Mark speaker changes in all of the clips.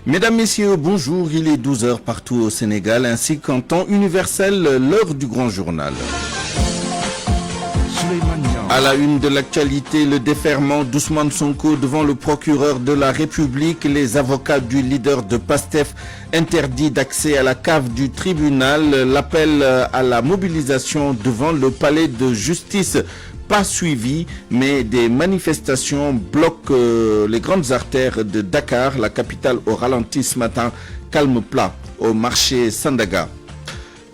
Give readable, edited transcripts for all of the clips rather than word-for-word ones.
Speaker 1: Mesdames, Messieurs, bonjour. Il est 12 heures partout au Sénégal ainsi qu'en temps universel, l'heure du grand journal. À la une de l'actualité, le déferment d'Ousmane Sonko devant le procureur de la République. Les avocats du leader de PASTEF interdits d'accès à la cave du tribunal. L'appel à la mobilisation devant le palais de justice pas suivi, mais des manifestations bloquent les grandes artères de Dakar, la capitale au ralenti ce matin, calme plat au marché Sandaga.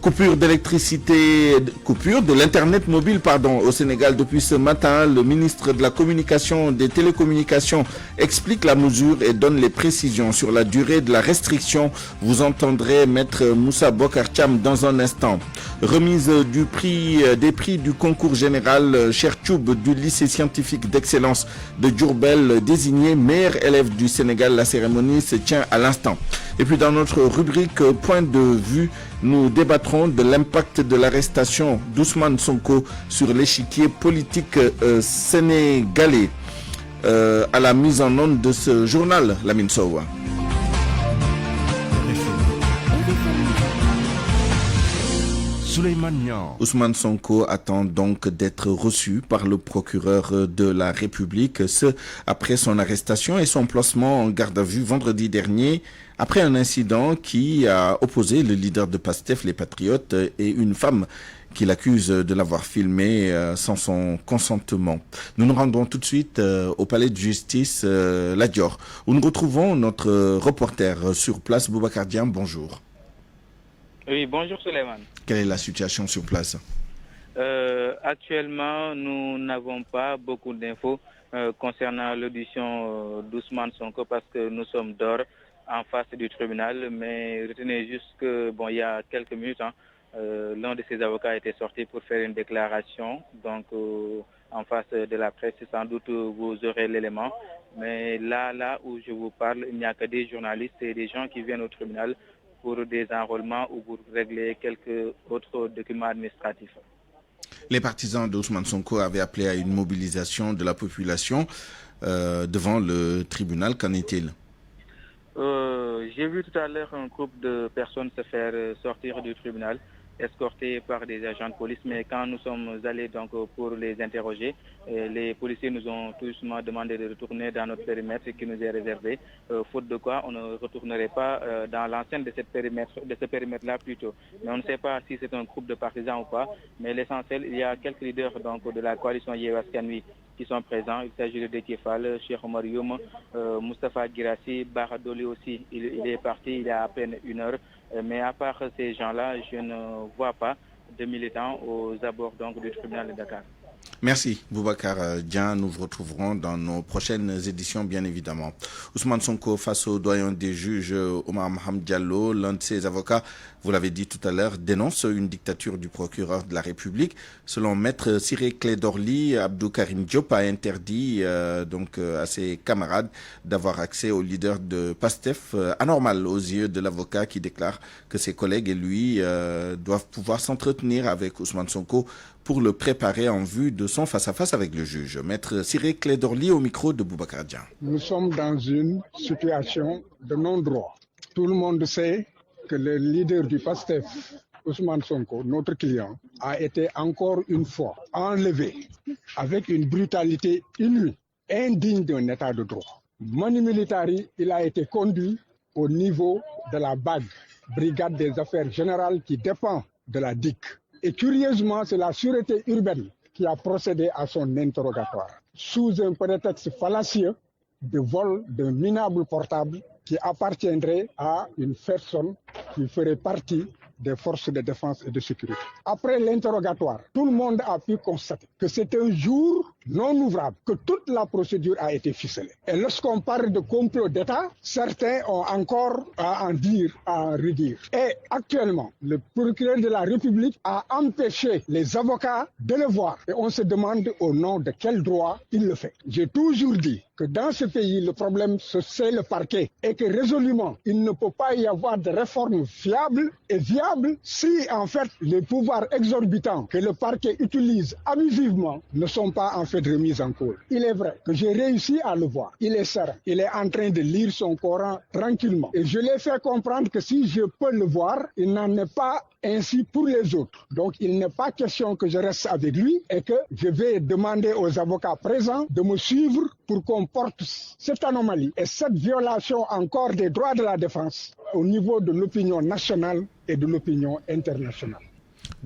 Speaker 1: Coupure de l'internet mobile au Sénégal depuis ce matin. Le ministre de la Communication, des Télécommunications explique la mesure et donne les précisions sur la durée de la restriction. Vous entendrez maître Moussa Bokar Thiam dans un instant. Remise des prix du concours général Chertchoub du lycée scientifique d'excellence de Diourbel, désigné meilleur élève du Sénégal. La cérémonie se tient à l'instant. Et puis dans notre rubrique Point de vue, nous débattrons de l'impact de l'arrestation d'Ousmane Sonko sur l'échiquier politique sénégalais. À la mise en onde de ce journal, Lamine Sowa. Ousmane Sonko attend donc d'être reçu par le procureur de la République, ce après son arrestation et son placement en garde à vue vendredi dernier, après un incident qui a opposé le leader de PASTEF, les Patriotes, et une femme qui l'accuse de l'avoir filmé sans son consentement. Nous nous rendons tout de suite au palais de justice La Dior, où nous retrouvons notre reporter sur place, Boubacar Diam. Bonjour.
Speaker 2: Oui, bonjour Suleiman.
Speaker 1: Quelle est la situation sur place?
Speaker 2: Actuellement, nous n'avons pas beaucoup d'infos concernant l'audition d'Ousmane Sonko parce que nous sommes dehors en face du tribunal. Mais retenez juste que, il y a quelques minutes, l'un de ses avocats était sorti pour faire une déclaration. Donc, en face de la presse, sans doute vous aurez l'élément. Mais là où je vous parle, il n'y a que des journalistes et des gens qui viennent au tribunal pour des enrôlements ou pour régler quelques autres documents administratifs.
Speaker 1: Les partisans d'Ousmane Sonko avaient appelé à une mobilisation de la population devant le tribunal. Qu'en est-il?
Speaker 2: J'ai vu tout à l'heure un groupe de personnes se faire sortir du tribunal, escortés par des agents de police, mais quand nous sommes allés donc pour les interroger, les policiers nous ont tout doucement demandé de retourner dans notre périmètre qui nous est réservé, faute de quoi on ne retournerait pas dans l'enceinte de ce périmètre-là plutôt. Mais on ne sait pas si c'est un groupe de partisans ou pas, mais l'essentiel, il y a quelques leaders donc de la coalition Yewwi Askan Wi qui sont présents. Il s'agit de Déthié Fall, Cheikh Oumar Youm, Moustapha Guirassy, Bara Dolly aussi, il est parti il y a à peine une heure. Mais à part ces gens-là, je ne vois pas de militants aux abords donc, du tribunal de Dakar.
Speaker 1: Merci Boubacar Dian. Nous vous retrouverons dans nos prochaines éditions, bien évidemment. Ousmane Sonko face au doyen des juges Omar Maham Diallo, l'un de ses avocats, vous l'avez dit tout à l'heure, dénonce une dictature du procureur de la République. Selon maître Ciré Clédor Ly, Abdou Karim Diop a interdit à ses camarades d'avoir accès au leader de PASTEF, anormal aux yeux de l'avocat qui déclare que ses collègues et lui doivent pouvoir s'entretenir avec Ousmane Sonko pour le préparer en vue de son face-à-face avec le juge. Maître Ciré Clédor Ly au micro de Boubacar Dian.
Speaker 3: Nous sommes dans une situation de non-droit. Tout le monde sait que le leader du PASTEF, Ousmane Sonko, notre client, a été encore une fois enlevé avec une brutalité inouïe, indigne d'un état de droit. Manu Militari, il a été conduit au niveau de la BAG, Brigade des Affaires Générales, qui dépend de la DIC. Et curieusement, c'est la sûreté urbaine qui a procédé à son interrogatoire, sous un prétexte fallacieux de vol d'un minable portable qui appartiendrait à une personne qui ferait partie des forces de défense et de sécurité. Après l'interrogatoire, tout le monde a pu constater que c'est un jour non ouvrable, que toute la procédure a été ficelée. Et lorsqu'on parle de complot d'État, certains ont encore à en dire, à en redire. Et actuellement, le procureur de la République a empêché les avocats de le voir. Et on se demande au nom de quel droit il le fait. J'ai toujours dit que dans ce pays, le problème, c'est le parquet. Et que résolument, il ne peut pas y avoir de réforme fiable et viable si, en fait, les pouvoirs exorbitants que le parquet utilise abusivement ne sont pas en fait fait de remise en cause. Il est vrai que j'ai réussi à le voir. Il est serein. Il est en train de lire son Coran tranquillement. Et je l'ai fait comprendre que si je peux le voir, il n'en est pas ainsi pour les autres. Donc il n'est pas question que je reste avec lui et que je vais demander aux avocats présents de me suivre pour qu'on porte cette anomalie et cette violation encore des droits de la défense au niveau de l'opinion nationale et de l'opinion internationale.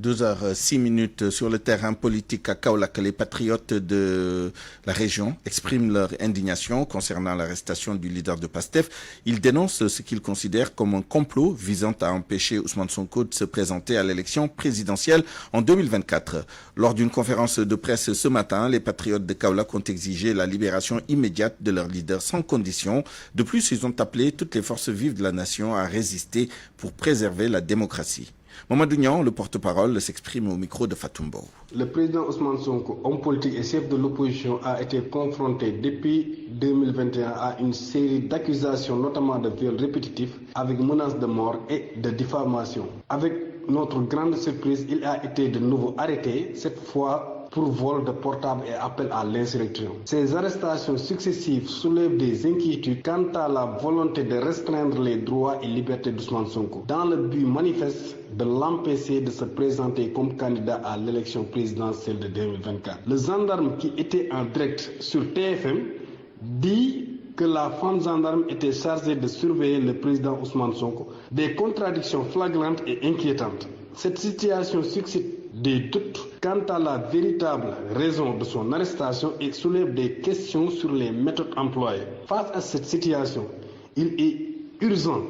Speaker 1: 2h06 sur le terrain politique à Kaolack. Les patriotes de la région expriment leur indignation concernant l'arrestation du leader de PASTEF. Ils dénoncent ce qu'ils considèrent comme un complot visant à empêcher Ousmane Sonko de se présenter à l'élection présidentielle en 2024. Lors d'une conférence de presse ce matin, les patriotes de Kaolack ont exigé la libération immédiate de leur leader sans condition. De plus, ils ont appelé toutes les forces vives de la nation à résister pour préserver la démocratie. Mamadou Niang, le porte-parole, s'exprime au micro de Fatoumbo.
Speaker 4: Le président Ousmane Sonko, homme politique et chef de l'opposition, a été confronté depuis 2021 à une série d'accusations, notamment de viols répétitifs, avec menaces de mort et de diffamation. Avec notre grande surprise, il a été de nouveau arrêté, cette fois pour vol de portable et appel à l'insurrection. Ces arrestations successives soulèvent des inquiétudes quant à la volonté de restreindre les droits et libertés d'Ousmane Sonko, dans le but manifeste de l'empêcher de se présenter comme candidat à l'élection présidentielle de 2024. Le gendarme qui était en direct sur TFM dit que la femme gendarme était chargée de surveiller le président Ousmane Sonko. Des contradictions flagrantes et inquiétantes. Cette situation suscite des doutes quant à la véritable raison de son arrestation et soulève des questions sur les méthodes employées. Face à cette situation, il est urgent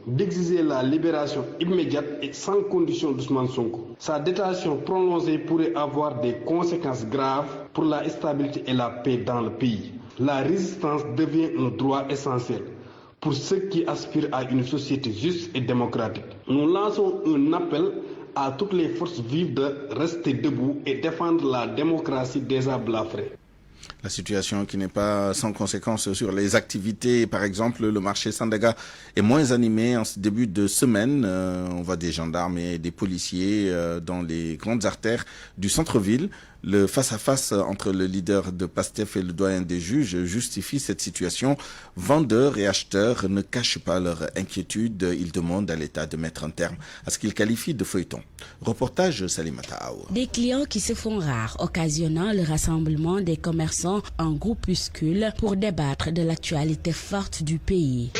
Speaker 4: d'exiger la libération immédiate et sans condition d'Ousmane Sonko. Sa détention prolongée pourrait avoir des conséquences graves pour la stabilité et la paix dans le pays. La résistance devient un droit essentiel pour ceux qui aspirent à une société juste et démocratique. Nous lançons un appel à toutes les forces vives de rester debout et défendre la démocratie déjà blafrée.
Speaker 1: La situation qui n'est pas sans conséquences sur les activités. Par exemple, le marché Sandaga est moins animé en ce début de semaine. On voit des gendarmes et des policiers dans les grandes artères du centre-ville. Le face-à-face entre le leader de PASTEF et le doyen des juges justifie cette situation. Vendeurs et acheteurs ne cachent pas leur inquiétude. Ils demandent à l'État de mettre un terme à ce qu'ils qualifient de feuilleton. Reportage Salimata Aou.
Speaker 5: Des clients qui se font rares, occasionnant le rassemblement des commerçants en groupuscule pour débattre de l'actualité forte du pays.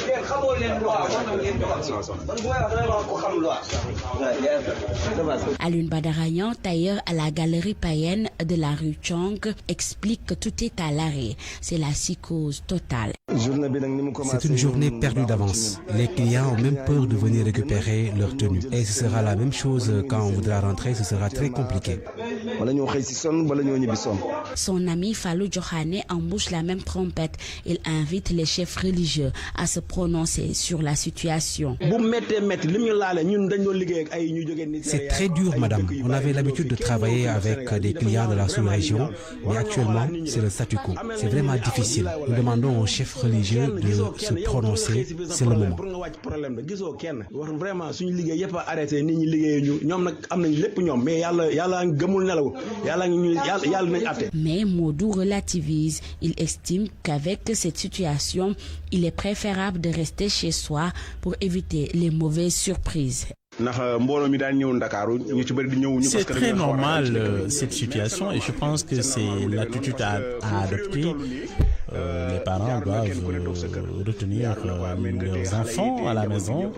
Speaker 5: Alun Badarayan, tailleur à la galerie païenne de la rue Chong, explique que tout est à l'arrêt. C'est la psychose totale.
Speaker 6: C'est une journée perdue d'avance. Les clients ont même peur de venir récupérer leur tenue. Et ce sera la même chose quand on voudra rentrer, ce sera très compliqué.
Speaker 5: Son ami Fallou Djokhane embouche la même trompette. Il invite les chefs religieux à se prononcer sur la situation.
Speaker 6: C'est très dur, madame. On avait l'habitude de travailler avec des clients de la sous-région, mais actuellement, c'est le statu quo. C'est vraiment difficile. Nous demandons aux chefs religieux de se prononcer. C'est le moment.
Speaker 5: Mais Modou relativise. Il estime qu'avec cette situation, il est préférable de rester chez soi pour éviter les mauvaises surprises.
Speaker 7: C'est très normal cette situation et je pense que c'est l'attitude à adopter. Les parents doivent retenir leurs enfants à la maison.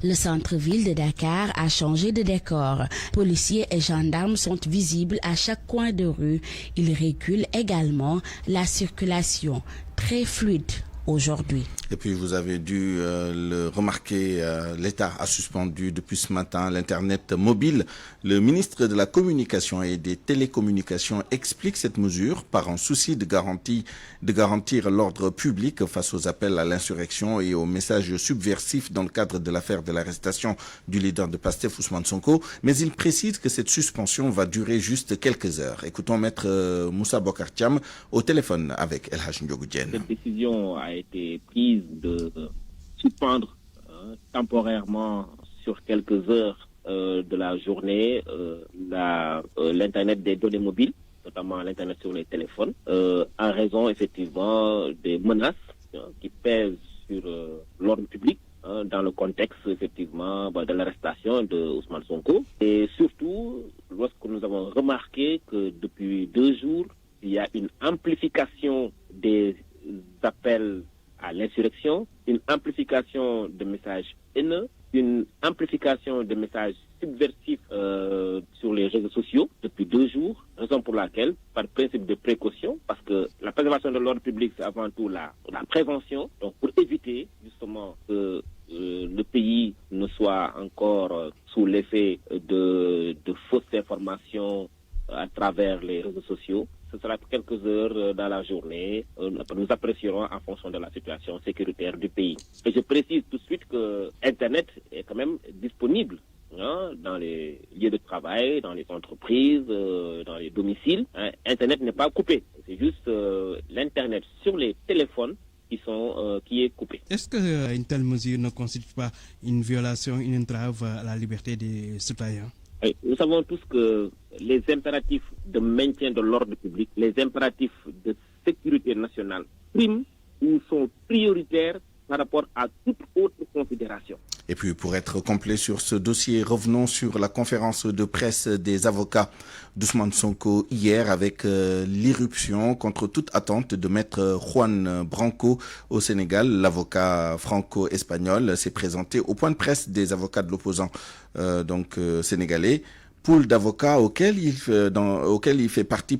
Speaker 5: Le centre-ville de Dakar a changé de décor. Policiers et gendarmes sont visibles à chaque coin de rue. Ils régulent également la circulation, très fluide aujourd'hui.
Speaker 1: Et puis vous avez dû le remarquer, l'État a suspendu depuis ce matin l'Internet mobile. Le ministre de la Communication et des Télécommunications explique cette mesure par un souci de garantir l'ordre public face aux appels à l'insurrection et aux messages subversifs dans le cadre de l'affaire de l'arrestation du leader de PASTEF, Ousmane Sonko. Mais il précise que cette suspension va durer juste quelques heures. Écoutons Maître Moussa Bokartiam au téléphone avec El Hadj Ndiogou Diène.
Speaker 8: Cette décision a été prise de suspendre temporairement sur quelques heures de la journée l'Internet des données mobiles notamment l'Internet sur les téléphones, en raison effectivement des menaces qui pèsent sur l'ordre public dans le contexte effectivement de l'arrestation de Ousmane Sonko. Et surtout, lorsque nous avons remarqué que depuis 2 jours, il y a une amplification des appels à l'insurrection, une amplification de messages haineux, une amplification de messages subversifs sur les réseaux sociaux depuis 2 jours, raison pour laquelle, par principe de précaution, parce que la préservation de l'ordre public, c'est avant tout la prévention, donc pour éviter justement que le pays ne soit encore sous l'effet de fausses informations à travers les réseaux sociaux. Ce sera quelques heures dans la journée. Nous apprécierons en fonction de la situation sécuritaire du pays. Et je précise tout de suite que Internet est quand même disponible dans les lieux de travail, dans les entreprises, dans les domiciles. Internet n'est pas coupé. C'est juste l'Internet sur les téléphones qui est coupé.
Speaker 9: Est-ce qu'une telle mesure ne constitue pas une violation, une entrave à la liberté des citoyens?
Speaker 8: Nous savons tous que les impératifs de maintien de l'ordre public, les impératifs de sécurité nationale priment ou sont prioritaires par rapport à toute autre considération.
Speaker 1: Et puis pour être complet sur ce dossier, revenons sur la conférence de presse des avocats d'Ousmane Sonko hier avec l'irruption contre toute attente de maître Juan Branco au Sénégal. L'avocat franco-espagnol s'est présenté au point de presse des avocats de l'opposant sénégalais. Pool d'avocats auquel il fait partie,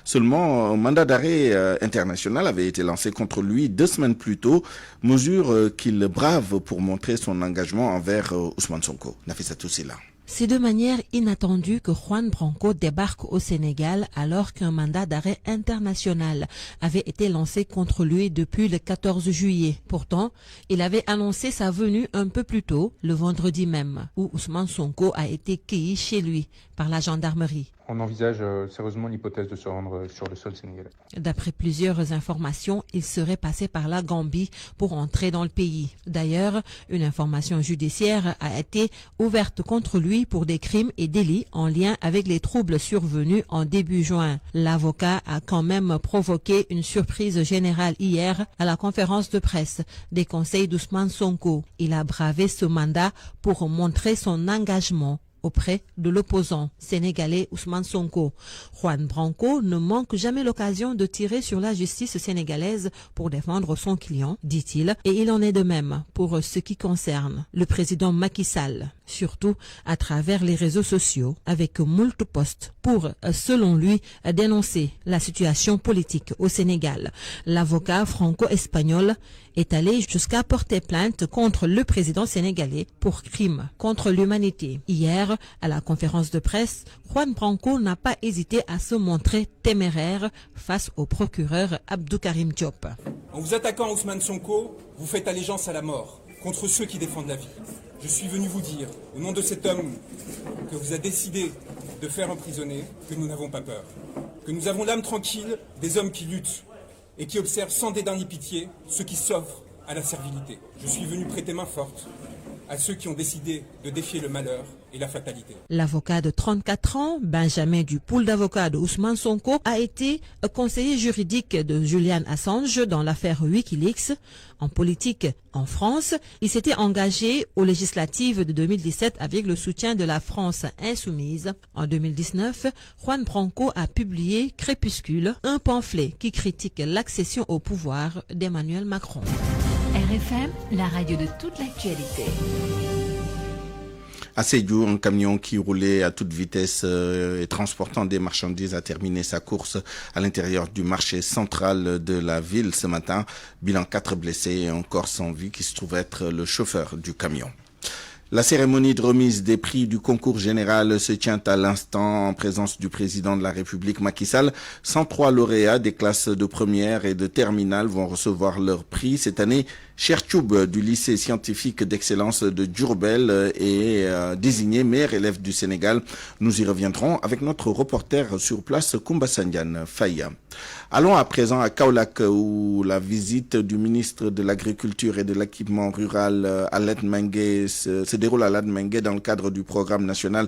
Speaker 1: seulement un mandat d'arrêt international avait été lancé contre lui 2 semaines plus tôt, mesure qu'il brave pour montrer son engagement envers Ousmane Sonko. Nafissatou Silla.
Speaker 10: C'est de manière inattendue que Juan Branco débarque au Sénégal alors qu'un mandat d'arrêt international avait été lancé contre lui depuis le 14 juillet. Pourtant, il avait annoncé sa venue un peu plus tôt, le vendredi même, où Ousmane Sonko a été cueilli chez lui par la gendarmerie.
Speaker 11: On envisage sérieusement l'hypothèse de se rendre sur le sol sénégalais.
Speaker 10: D'après plusieurs informations, il serait passé par la Gambie pour entrer dans le pays. D'ailleurs, une information judiciaire a été ouverte contre lui pour des crimes et délits en lien avec les troubles survenus en début juin. L'avocat a quand même provoqué une surprise générale hier à la conférence de presse des conseils d'Ousmane Sonko. Il a bravé ce mandat pour montrer son engagement auprès de l'opposant sénégalais Ousmane Sonko. Juan Branco ne manque jamais l'occasion de tirer sur la justice sénégalaise pour défendre son client, dit-il, et il en est de même pour ce qui concerne le président Macky Sall, surtout à travers les réseaux sociaux, avec moult posts pour, selon lui, dénoncer la situation politique au Sénégal. L'avocat franco-espagnol est allé jusqu'à porter plainte contre le président sénégalais pour crime contre l'humanité. Hier, à la conférence de presse, Juan Branco n'a pas hésité à se montrer téméraire face au procureur Abdou Karim Diop.
Speaker 12: En vous attaquant à Ousmane Sonko, vous faites allégeance à la mort, contre ceux qui défendent la vie. Je suis venu vous dire, au nom de cet homme que vous a décidé de faire emprisonner, que nous n'avons pas peur, que nous avons l'âme tranquille des hommes qui luttent et qui observent sans dédain ni pitié ceux qui s'offrent à la servilité. Je suis venu prêter main forte à ceux qui ont décidé de défier le malheur et la fatalité.
Speaker 10: L'avocat de 34 ans, Benjamin du pool d'avocats de Ousmane Sonko, a été conseiller juridique de Julian Assange dans l'affaire Wikileaks. En politique, en France, il s'était engagé aux législatives de 2017 avec le soutien de la France insoumise. En 2019, Juan Branco a publié Crépuscule, un pamphlet qui critique l'accession au pouvoir d'Emmanuel Macron.
Speaker 13: RFM, la radio de toute l'actualité.
Speaker 1: À Sédhiou, un camion qui roulait à toute vitesse et transportant des marchandises a terminé sa course à l'intérieur du marché central de la ville ce matin. Bilan 4 blessés et un corps sans vie qui se trouve être le chauffeur du camion. La cérémonie de remise des prix du concours général se tient à l'instant en présence du président de la République Macky Sall. 103 lauréats des classes de première et de terminale vont recevoir leur prix. Cette année, Cherchoub du lycée scientifique d'excellence de Diourbel est désigné meilleur élève du Sénégal. Nous y reviendrons avec notre reporter sur place, Koumba Sandiane Faye. Allons à présent à Kaolack où la visite du ministre de l'Agriculture et de l'Équipement rural à Latmingué se déroule à Latmingué dans le cadre du programme national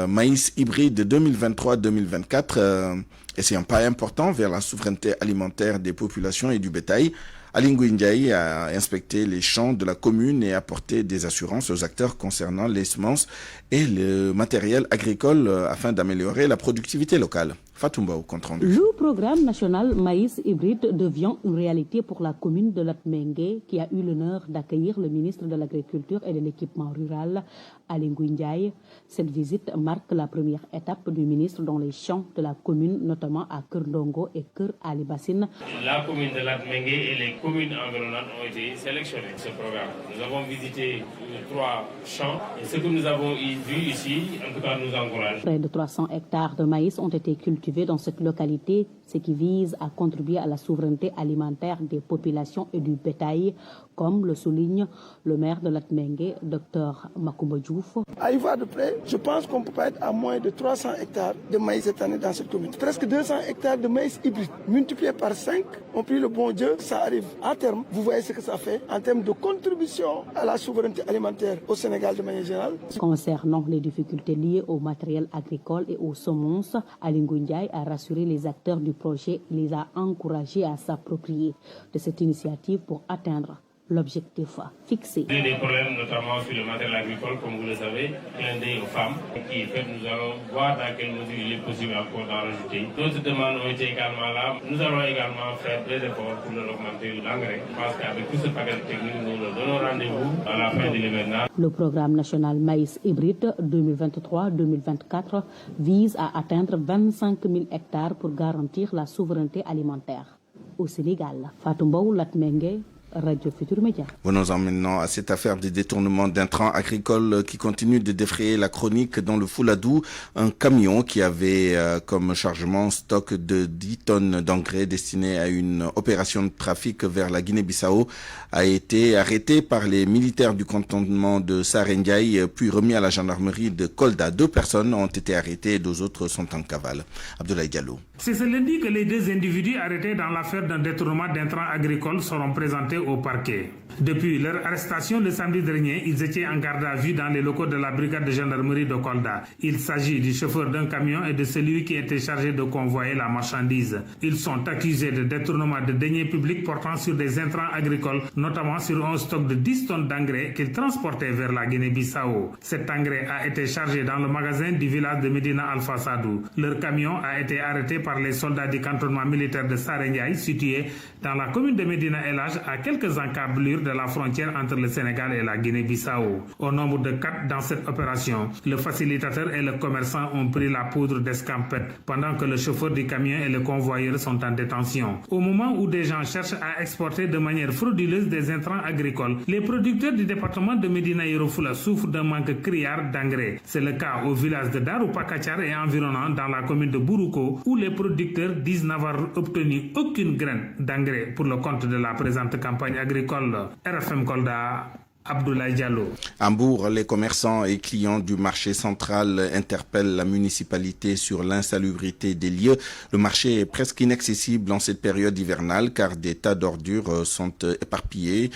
Speaker 1: maïs hybride 2023-2024 et c'est un pas important vers la souveraineté alimentaire des populations et du bétail. Aly Ngouille Ndiaye a inspecté les champs de la commune et apporté des assurances aux acteurs concernant les semences et le matériel agricole afin d'améliorer la productivité locale. Fatoumba au compte rendu.
Speaker 14: Le programme national maïs hybride devient une réalité pour la commune de Latmingué qui a eu l'honneur d'accueillir le ministre de l'Agriculture et de l'Équipement rural, Aly Ngouille Ndiaye. Cette visite marque la première étape du ministre dans les champs de la commune, notamment à Keur Ndongo et Keur Ali Bassine.
Speaker 15: La commune de Latmingué et les communes environnantes ont été sélectionnées ce programme. Nous avons visité 3 champs et ce que nous avons vu ici, en tout cas, nous encourage.
Speaker 14: Près de 300 hectares de maïs ont été cultivés dans cette localité, ce qui vise à contribuer à la souveraineté alimentaire des populations et du bétail, comme le souligne le maire de Latmingué, Dr Macoumba Diouf.
Speaker 16: À y voir de près, je pense qu'on peut pas être à moins de 300 hectares de maïs cette année dans cette commune. Presque 200 hectares de maïs hybride, multiplié par 5, on prie le bon Dieu, ça arrive à terme. Vous voyez ce que ça fait en termes de contribution à la souveraineté alimentaire au Sénégal de manière générale.
Speaker 14: Concernant les difficultés liées au matériel agricole et aux semences, Aly Ngouille Ndiaye a rassuré les acteurs du projet et les a encouragés à s'approprier de cette initiative pour atteindre l'objectif fixé.
Speaker 15: Il y a des problèmes notamment sur le matériel agricole, comme vous le savez, clin d'œil aux femmes, qui est fait, nous allons voir dans quelle mesure il est possible encore d'en rajouter. D'autres demandes ont été également là. Nous allons également faire des efforts pour leur augmenter l'engrais, parce qu'avec tout ce paquet technique, nous leur donnons rendez-vous à la fin de l'hivernage.
Speaker 14: Le programme national maïs hybride 2023-2024 vise à atteindre 25 000 hectares pour garantir la souveraineté alimentaire au Sénégal. Fatoumbaou, Latmingué, Radio Futur Média.
Speaker 1: Venons-en maintenant à cette affaire de détournement d'intrants agricoles qui continue de défrayer la chronique dans le Fouladou. Un camion qui avait comme chargement stock de 10 tonnes d'engrais destiné à une opération de trafic vers la Guinée-Bissau a été arrêté par les militaires du cantonnement de Saré Ndiaye puis remis à la gendarmerie de Kolda. 2 personnes ont été arrêtées et 2 autres sont en cavale. Abdoulaye Diallo.
Speaker 17: C'est ce lundi que les 2 individus arrêtés dans l'affaire d'un détournement d'intrants agricoles seront présentés au parquet. Depuis leur arrestation le samedi dernier, ils étaient en garde à vue dans les locaux de la brigade de gendarmerie de Kolda. Il s'agit du chauffeur d'un camion et de celui qui était chargé de convoyer la marchandise. Ils sont accusés de détournement de deniers publics portant sur des intrants agricoles, notamment sur un stock de 10 tonnes d'engrais qu'ils transportaient vers la Guinée-Bissau. Cet engrais a été chargé dans le magasin du village de Medina Alpha Sadou. Leur camion a été arrêté par les soldats du cantonnement militaire de Saré Ndiaye, situé dans la commune de Medina Elhadj, à quelques encablures de la frontière entre le Sénégal et la Guinée-Bissau. Au nombre de 4 dans cette opération, le facilitateur et le commerçant ont pris la poudre d'escampette, pendant que le chauffeur du camion et le convoyeur sont en détention. Au moment où des gens cherchent à exporter de manière frauduleuse des intrants agricoles, les producteurs du département de Médina Yoro Foulah souffrent d'un manque criard d'engrais. C'est le cas au village de Daroupakachar et environnant dans la commune de Bourouko, où les producteurs disent n'avoir obtenu aucune graine d'engrais pour le compte de la présente campagne agricole. RFM Kolda, Abdoulaye Diallo.
Speaker 1: À Mbour, les commerçants et clients du marché central interpellent la municipalité sur l'insalubrité des lieux. Le marché est presque inaccessible en cette période hivernale car des tas d'ordures sont éparpillés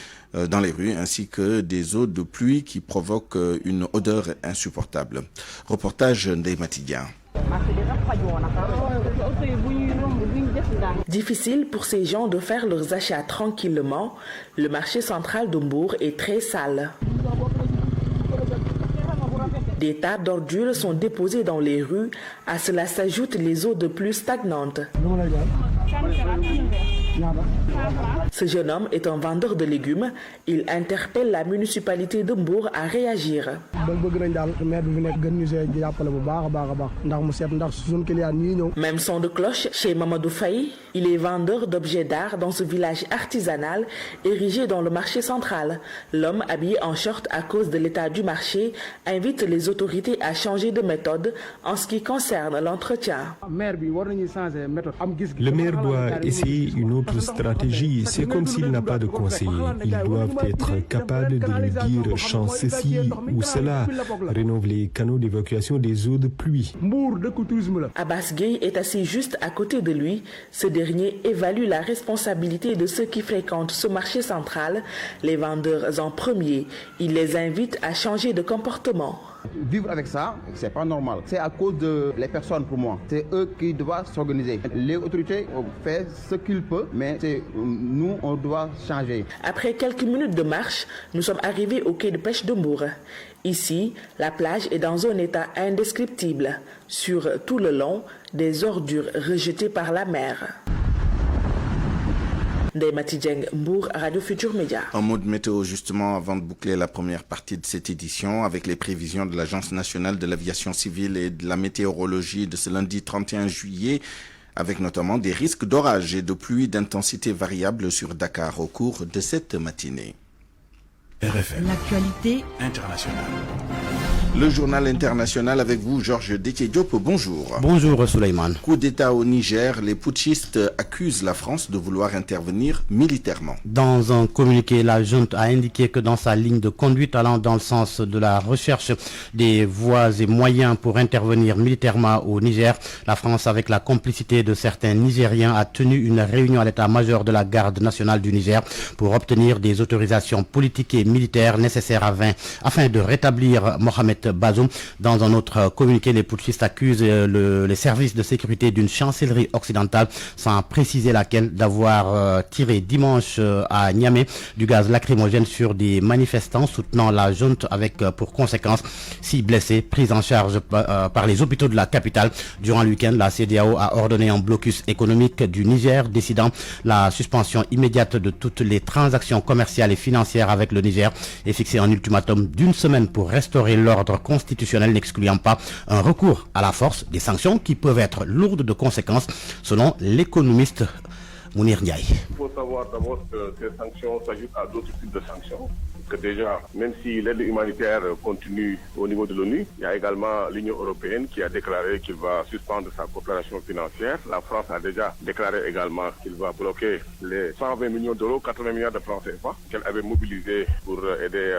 Speaker 1: dans les rues ainsi que des eaux de pluie qui provoquent une odeur insupportable. Reportage des Matidiens.
Speaker 18: Difficile pour ces gens de faire leurs achats tranquillement. Le marché central de Mbour est très sale. Des tas d'ordures sont déposés dans les rues. À cela s'ajoutent les eaux de pluie stagnantes. Ce jeune homme est un vendeur de légumes. Il interpelle la municipalité de Mbour à réagir. Même son de cloche chez Mamadou Faye. Il est vendeur d'objets d'art dans ce village artisanal érigé dans le marché central. L'homme, habillé en short à cause de l'état du marché, invite les autorités à changer de méthode en ce qui concerne l'entretien.
Speaker 19: Le maire doit essayer une autre stratégie. C'est comme s'il n'a pas de conseiller. Ils doivent être capables de lui dire change ceci ou cela, rénove les canaux d'évacuation des eaux de pluie.
Speaker 18: Abbas Gueye est assis juste à côté de lui. Ce dernier évalue la responsabilité de ceux qui fréquentent ce marché central, les vendeurs en premier. Il les invite à changer de comportement.
Speaker 20: vivre avec ça, c'est pas normal. C'est à cause de les personnes pour moi. C'est eux qui doivent s'organiser. Les autorités ont fait ce qu'ils peuvent, mais c'est nous, on doit changer.
Speaker 18: Après quelques minutes de marche, nous sommes arrivés au quai de pêche de Mbour. Ici, la plage est dans un état indescriptible. Sur tout le long, des ordures rejetées par la mer. Ndeye Dieng, Mbour, Radio Futur Média.
Speaker 1: En mode météo, justement, avant de boucler la première partie de cette édition, avec les prévisions de l'Agence nationale de l'aviation civile et de la météorologie de ce lundi 31 juillet, avec notamment des risques d'orage et de pluie d'intensité variable sur Dakar au cours de cette matinée.
Speaker 13: RFM. L'actualité
Speaker 1: internationale. Le journal international avec vous, Georges Détié-Diop. Bonjour.
Speaker 21: Bonjour, Souleymane.
Speaker 1: Coup d'État au Niger, les putschistes accusent la France de vouloir intervenir militairement.
Speaker 21: Dans un communiqué, la junte a indiqué que dans sa ligne de conduite allant dans le sens de la recherche des voies et moyens pour intervenir militairement au Niger, la France, avec la complicité de certains Nigériens, a tenu une réunion à l'état-major de la garde nationale du Niger pour obtenir des autorisations politiques et militaires nécessaires afin de rétablir Mohamed Bazoum. Dans un autre communiqué, les putschistes accusent les services de sécurité d'une chancellerie occidentale, sans préciser laquelle, d'avoir tiré dimanche à Niamey du gaz lacrymogène sur des manifestants soutenant la junte, avec pour conséquence 6 blessés pris en charge par les hôpitaux de la capitale. Durant le week-end, la CEDEAO a ordonné un blocus économique du Niger, décidant la suspension immédiate de toutes les transactions commerciales et financières avec le Niger et fixé un ultimatum d'1 semaine pour restaurer l'ordre constitutionnel, n'excluant pas un recours à la force, des sanctions qui peuvent être lourdes de conséquences, selon l'économiste Mounir Ndiaye.
Speaker 22: Il faut savoir d'abord que ces sanctions s'ajoutent à d'autres types de sanctions. Que déjà, même si l'aide humanitaire continue au niveau de l'ONU, il y a également l'Union européenne qui a déclaré qu'il va suspendre sa coopération financière. La France a déjà déclaré également qu'il va bloquer les 120 millions d'euros, 80 milliards de francs CFA qu'elle avait mobilisés pour aider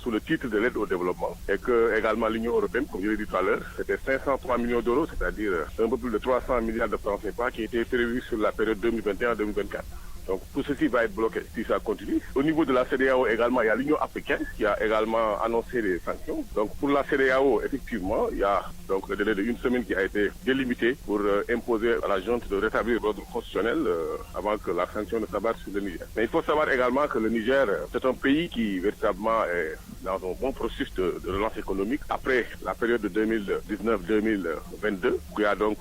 Speaker 22: sous le titre de l'aide au développement. Et que également l'Union européenne, comme je l'ai dit tout à l'heure, c'était 503 millions d'euros, c'est-à-dire un peu plus de 300 milliards de francs CFA qui étaient prévus sur la période 2021-2024. Donc tout ceci va être bloqué si ça continue. Au niveau de la CEDEAO également, il y a l'Union africaine qui a également annoncé les sanctions. Donc pour la CEDEAO, effectivement, il y a donc le délai de 1 semaine qui a été délimité pour imposer à la junte de rétablir l'ordre constitutionnel avant que la sanction ne s'abatte sur le Niger. Mais il faut savoir également que le Niger, c'est un pays qui véritablement est dans un bon processus de relance économique après la période de 2019-2022, qui a donc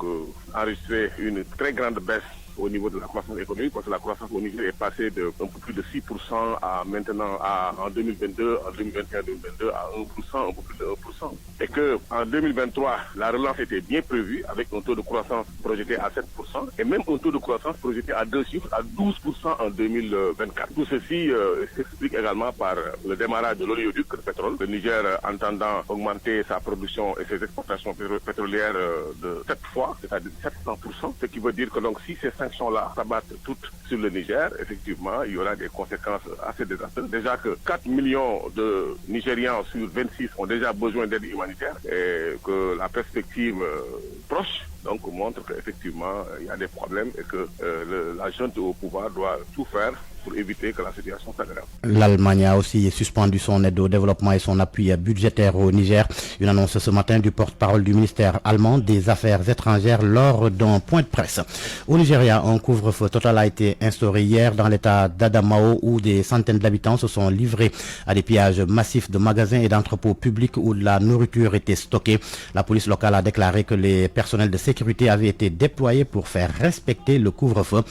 Speaker 22: enregistré une très grande baisse au niveau de la croissance économique, parce que la croissance au Niger est passée de un peu plus de 6% à maintenant, en 2022, en 2021-2022, à 1%, un peu plus de 1%. Et que en 2023, la relance était bien prévue, avec un taux de croissance projeté à 7%, et même un taux de croissance projeté à 2 chiffres, à 12% en 2024. Tout ceci s'explique également par le démarrage de l'oléoduc, le pétrole. Le Niger entendant augmenter sa production et ses exportations pétrolières de 7 fois, c'est-à-dire 700%, ce qui veut dire que donc si ces sanctions-là s'abattent toutes sur le Niger, effectivement, il y aura des conséquences assez désastreuses. Déjà que 4 millions de Nigérians sur 26 ont déjà besoin d'aide humanitaire et que la perspective proche donc montre qu'effectivement, il y a des problèmes et que la junte au pouvoir doit tout faire pour éviter que la situation s'aggrave.
Speaker 21: L'Allemagne a aussi suspendu son aide au développement et son appui budgétaire au Niger. Une annonce ce matin du porte-parole du ministère allemand des Affaires étrangères lors d'un point de presse. Au Nigeria, un couvre-feu total a été instauré hier dans l'état d'Adamawa où des centaines d'habitants se sont livrés à des pillages massifs de magasins et d'entrepôts publics où la nourriture était stockée. La police locale a déclaré que les personnels de sécurité avaient été déployés pour faire respecter le couvre-feu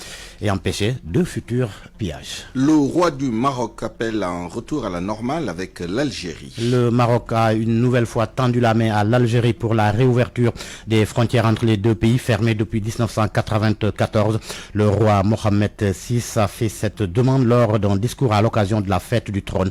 Speaker 21: et empêcher de futurs pillages.
Speaker 1: Le roi du Maroc appelle à un retour à la normale avec l'Algérie.
Speaker 21: Le Maroc a une nouvelle fois tendu la main à l'Algérie pour la réouverture des frontières entre les deux pays fermées depuis 1994. Le roi Mohamed VI a fait cette demande lors d'un discours à l'occasion de la fête du trône.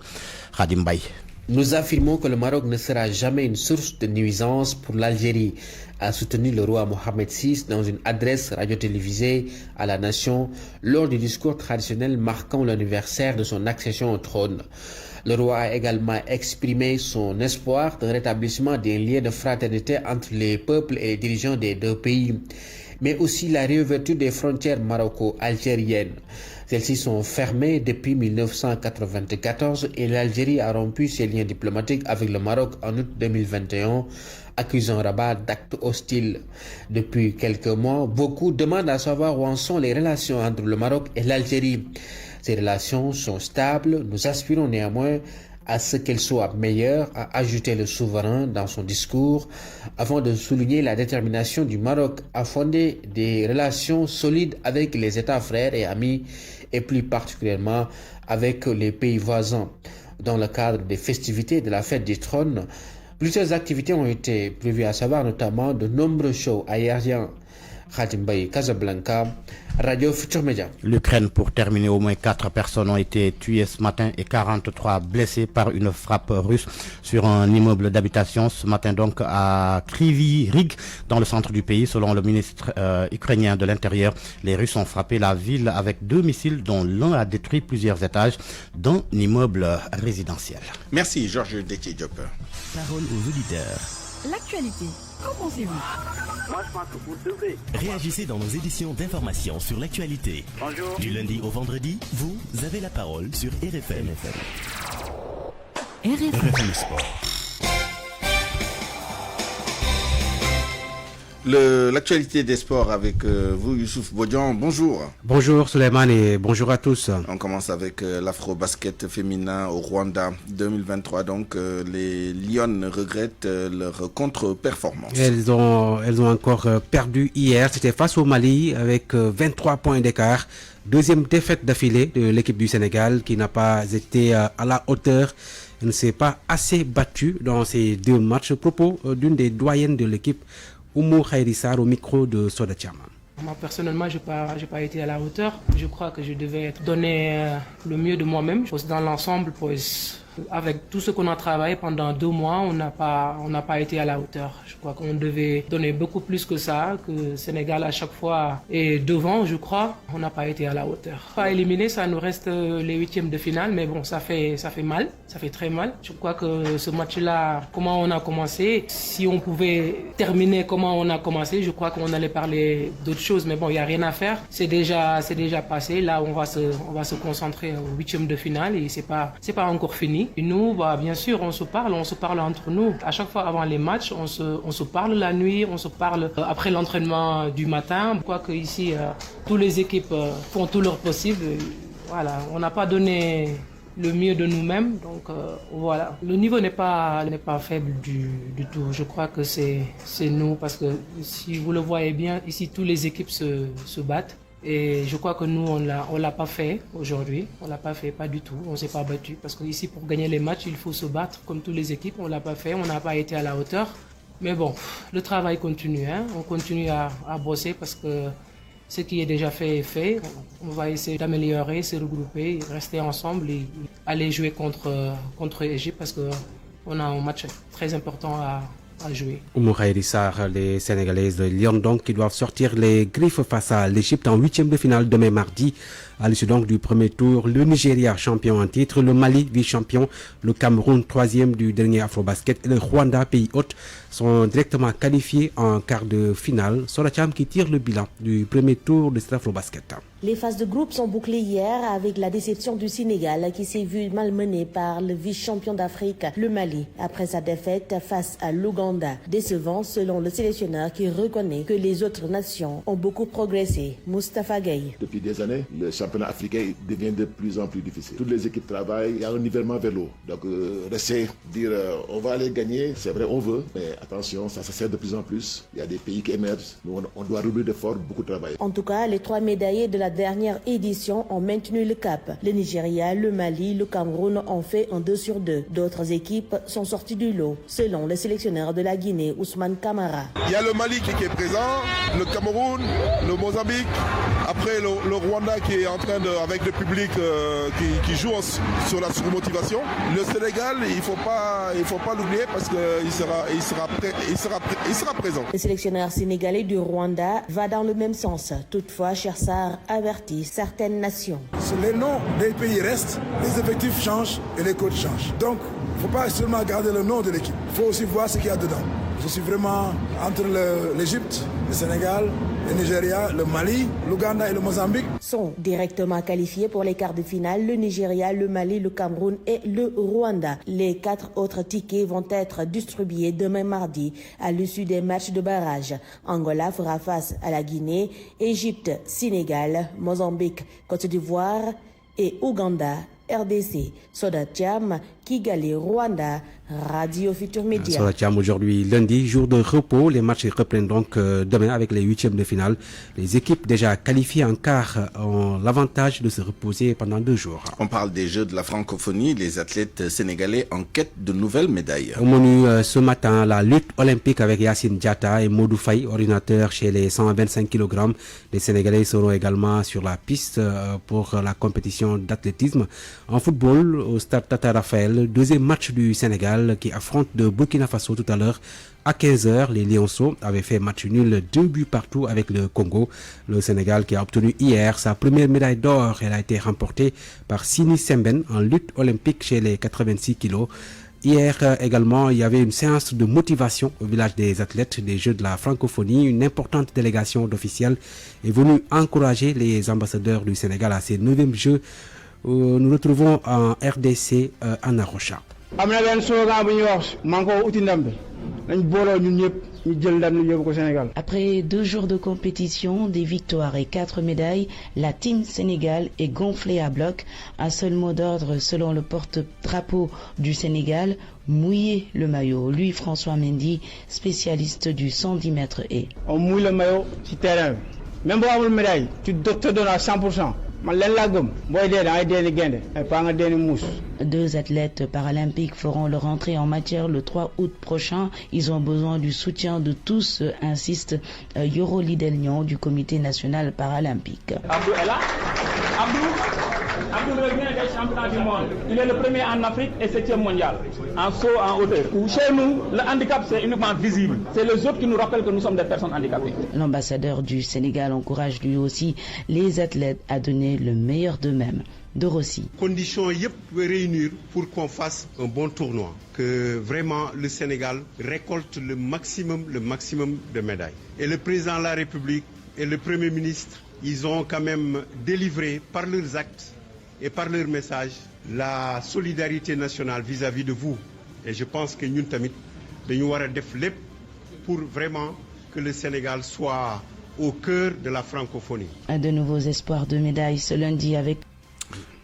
Speaker 21: Khadim Baye.
Speaker 23: Nous affirmons que le Maroc ne sera jamais une source de nuisance pour l'Algérie, a soutenu le roi Mohamed VI dans une adresse radio-télévisée à la nation lors du discours traditionnel marquant l'anniversaire de son accession au trône. Le roi a également exprimé son espoir d'un rétablissement des liens de fraternité entre les peuples et les dirigeants des deux pays. mais aussi la réouverture des frontières maroco-algériennes. Celles-ci sont fermées depuis 1994 et l'Algérie a rompu ses liens diplomatiques avec le Maroc en août 2021, accusant Rabat d'actes hostiles. Depuis quelques mois, beaucoup demandent à savoir où en sont les relations entre le Maroc et l'Algérie. Ces relations sont stables, nous aspirons néanmoins à ce qu'elles soient meilleures, a ajouté le souverain dans son discours, avant de souligner la détermination du Maroc à fonder des relations solides avec les États frères et amis, et plus particulièrement avec les pays voisins. Dans le cadre des festivités de la fête du trône, plusieurs activités ont été prévues, à savoir notamment de nombreux shows aériens. Khadim Baye, Casablanca, Radio Futur Média.
Speaker 21: L'Ukraine, pour terminer, au moins 4 personnes ont été tuées ce matin et 43 blessées par une frappe russe sur un immeuble d'habitation ce matin donc à Kryvyi Rih dans le centre du pays. Selon le ministre ukrainien de l'Intérieur, les Russes ont frappé la ville avec 2 missiles dont l'un a détruit plusieurs étages d'un immeuble résidentiel.
Speaker 1: Merci Georges Détié-Diop.
Speaker 2: Parole aux auditeurs.
Speaker 3: L'actualité, qu'en pensez-vous?
Speaker 4: Moi, je pense que vous devez.
Speaker 2: Réagissez dans nos éditions d'information sur l'actualité.
Speaker 4: Bonjour.
Speaker 2: Du lundi au vendredi, vous avez la parole sur RFM.
Speaker 3: RFM
Speaker 2: Sport.
Speaker 1: L'actualité des sports avec vous, Youssouf Bodian. Bonjour.
Speaker 6: Bonjour Suleiman et bonjour à tous.
Speaker 1: On commence avec l'afro-basket féminin au Rwanda 2023. Donc les Lions regrettent leur contre-performance.
Speaker 6: Elles ont encore perdu hier. C'était face au Mali avec 23 points d'écart. Deuxième défaite d'affilée de l'équipe du Sénégal qui n'a pas été à la hauteur. Elle ne s'est pas assez battue dans ces 2 matchs. Propos d'une des doyennes de l'équipe, Oumou Khairissar, au micro de Soda Chama.
Speaker 24: Moi personnellement, j'ai pas été à la hauteur. Je crois que je devais donner le mieux de moi-même. Dans l'ensemble, avec tout ce qu'on a travaillé pendant 2 mois, on n'a pas été à la hauteur. Je crois qu'on devait donner beaucoup plus que ça, que le Sénégal à chaque fois est devant, je crois. On n'a pas été à la hauteur. Pas éliminé, ça nous reste les 8e de finale, mais bon, ça fait mal, ça fait très mal. Je crois que ce match-là, comment on a commencé, si on pouvait terminer comment on a commencé, je crois qu'on allait parler d'autres choses, mais bon, il n'y a rien à faire. C'est déjà passé. Là, on va se concentrer au 8e de finale et c'est pas encore fini. Et nous, bien sûr, on se parle entre nous. À chaque fois avant les matchs, on se parle la nuit, on se parle après l'entraînement du matin. Je crois qu'ici, toutes les équipes font tout leur possible. Voilà, on n'a pas donné le mieux de nous-mêmes, donc voilà. Le niveau n'est pas faible du tout. Je crois que c'est nous, parce que si vous le voyez bien, ici, toutes les équipes se battent. Et je crois que nous, on l'a pas fait aujourd'hui. On l'a pas fait, pas du tout. On s'est pas battu. Parce que ici, pour gagner les matchs, il faut se battre comme toutes les équipes. On l'a pas fait. On n'a pas été à la hauteur. Mais bon, le travail continue. On continue à bosser parce que ce qui est déjà fait est fait. On va essayer d'améliorer, se regrouper, rester ensemble et aller jouer contre l'Égypte parce que on a un match très important à jouer.
Speaker 6: Oumou Khairissar, les Sénégalaises de Lyon donc qui doivent sortir les griffes face à l'Égypte en 8e de finale demain mardi. À l'issue donc du premier tour, le Nigeria champion en titre, le Mali vice-champion, le Cameroun 3e du dernier Afrobasket et le Rwanda pays hôte sont directement qualifiés en quart de finale. Soracham qui tire le bilan du premier tour de cet Afrobasket.
Speaker 25: Les phases de groupe sont bouclées hier avec la déception du Sénégal qui s'est vu malmené par le vice-champion d'Afrique, le Mali, après sa défaite face à l'Ouganda. Décevant selon le sélectionneur qui reconnaît que les autres nations ont beaucoup progressé. Moustapha Gueye.
Speaker 26: Depuis des années, le championnat africain devient de plus en plus difficile. Toutes les équipes travaillent, il y a un nivellement vers l'eau. Donc rester dire on va aller gagner, c'est vrai on veut, mais attention, ça sert de plus en plus. Il y a des pays qui émergent, nous on doit redoubler d'efforts, beaucoup travailler.
Speaker 25: En tout cas, les 3 médaillés de la dernière édition ont maintenu le cap. Le Nigeria, le Mali, le Cameroun ont fait un 2 sur 2. D'autres équipes sont sorties du lot, selon le sélectionneur de la Guinée, Ousmane Kamara.
Speaker 27: Il y a le Mali qui est présent, le Cameroun, le Mozambique, après le Rwanda qui est en train de, avec le public qui joue sur la surmotivation. Le Sénégal, il faut pas l'oublier parce qu'il sera présent.
Speaker 25: Le sélectionneur sénégalais du Rwanda va dans le même sens. Toutefois, Chersar avertit certaines nations.
Speaker 28: Les noms des pays restent, les effectifs changent et les coachs changent. Donc, il ne faut pas seulement garder le nom de l'équipe. Il faut aussi voir ce qu'il y a dedans. Je suis vraiment entre l'Égypte, le Sénégal le Nigeria, le Mali, l'Ouganda et le Mozambique.
Speaker 25: Sont directement qualifiés pour les quarts de finale le Nigeria, le Mali, le Cameroun et le Rwanda. Les 4 autres tickets vont être distribués demain mardi à l'issue des matchs de barrage. Angola fera face à la Guinée, Égypte, Sénégal, Mozambique, Côte d'Ivoire et Ouganda, RDC, Soda Thiam, Kigali, Rwanda, Radio Futur Média.
Speaker 6: Soda Thiam aujourd'hui lundi, jour de repos. Les matchs reprennent donc demain avec les 8e de finale. Les équipes déjà qualifiées en quart ont l'avantage de se reposer pendant 2 jours.
Speaker 1: On parle des Jeux de la francophonie. Les athlètes sénégalais en quête de nouvelles médailles.
Speaker 6: Au menu ce matin, la lutte olympique avec Yacine Diatta et Modou Faye, ordinateur chez les 125 kg. Les Sénégalais seront également sur la piste pour la compétition d'athlétisme. En football, au stade Tata Raphaël, 2e match du Sénégal qui affronte de Burkina Faso tout à l'heure. À 15h, les Lionceaux avaient fait match nul 2 buts partout avec le Congo. Le Sénégal qui a obtenu hier sa première médaille d'or. Elle a été remportée par Sini Semben en lutte olympique chez les 86 kg. Hier également, il y avait une séance de motivation au village des athlètes des Jeux de la francophonie. Une importante délégation d'officiels est venue encourager les ambassadeurs du Sénégal à ces 9e Jeux. Nous retrouvons en RDC Anna Rocha.
Speaker 5: Après 2 jours de compétition, des victoires et 4 médailles, la Team Sénégal est gonflée à bloc. Un seul mot d'ordre selon le porte-drapeau du Sénégal, mouiller le maillot. Lui, François Mendy, spécialiste du 110 mètres haies.
Speaker 7: On mouille le maillot sur terrain. Même pour avoir une médaille, tu te donnes à 100%.
Speaker 5: 2 athlètes paralympiques feront leur entrée en matière le 3 août prochain. Ils ont besoin du soutien de tous, insiste Yoro Lidelnion du comité national paralympique.
Speaker 7: Abdou est là. Abdou revient des championnats du monde. Il est le premier en Afrique et 7e mondial en saut en hauteur. Chez nous, le handicap c'est uniquement visible. C'est les autres qui nous rappellent que nous sommes des personnes handicapées.
Speaker 5: L'ambassadeur du Sénégal encourage lui aussi les athlètes à donner le meilleur d'eux-mêmes. De Rossi.
Speaker 8: Conditions yep réunir pour qu'on fasse un bon tournoi, que vraiment le Sénégal récolte le maximum de médailles. Et le président de la République et le Premier ministre, ils ont quand même délivré par leurs actes et par leurs messages la solidarité nationale vis-à-vis de vous. Et je pense que nous tamit dañu wara def lépp pour vraiment que le Sénégal soit au cœur de la francophonie.
Speaker 5: De nouveaux espoirs de médailles ce lundi avec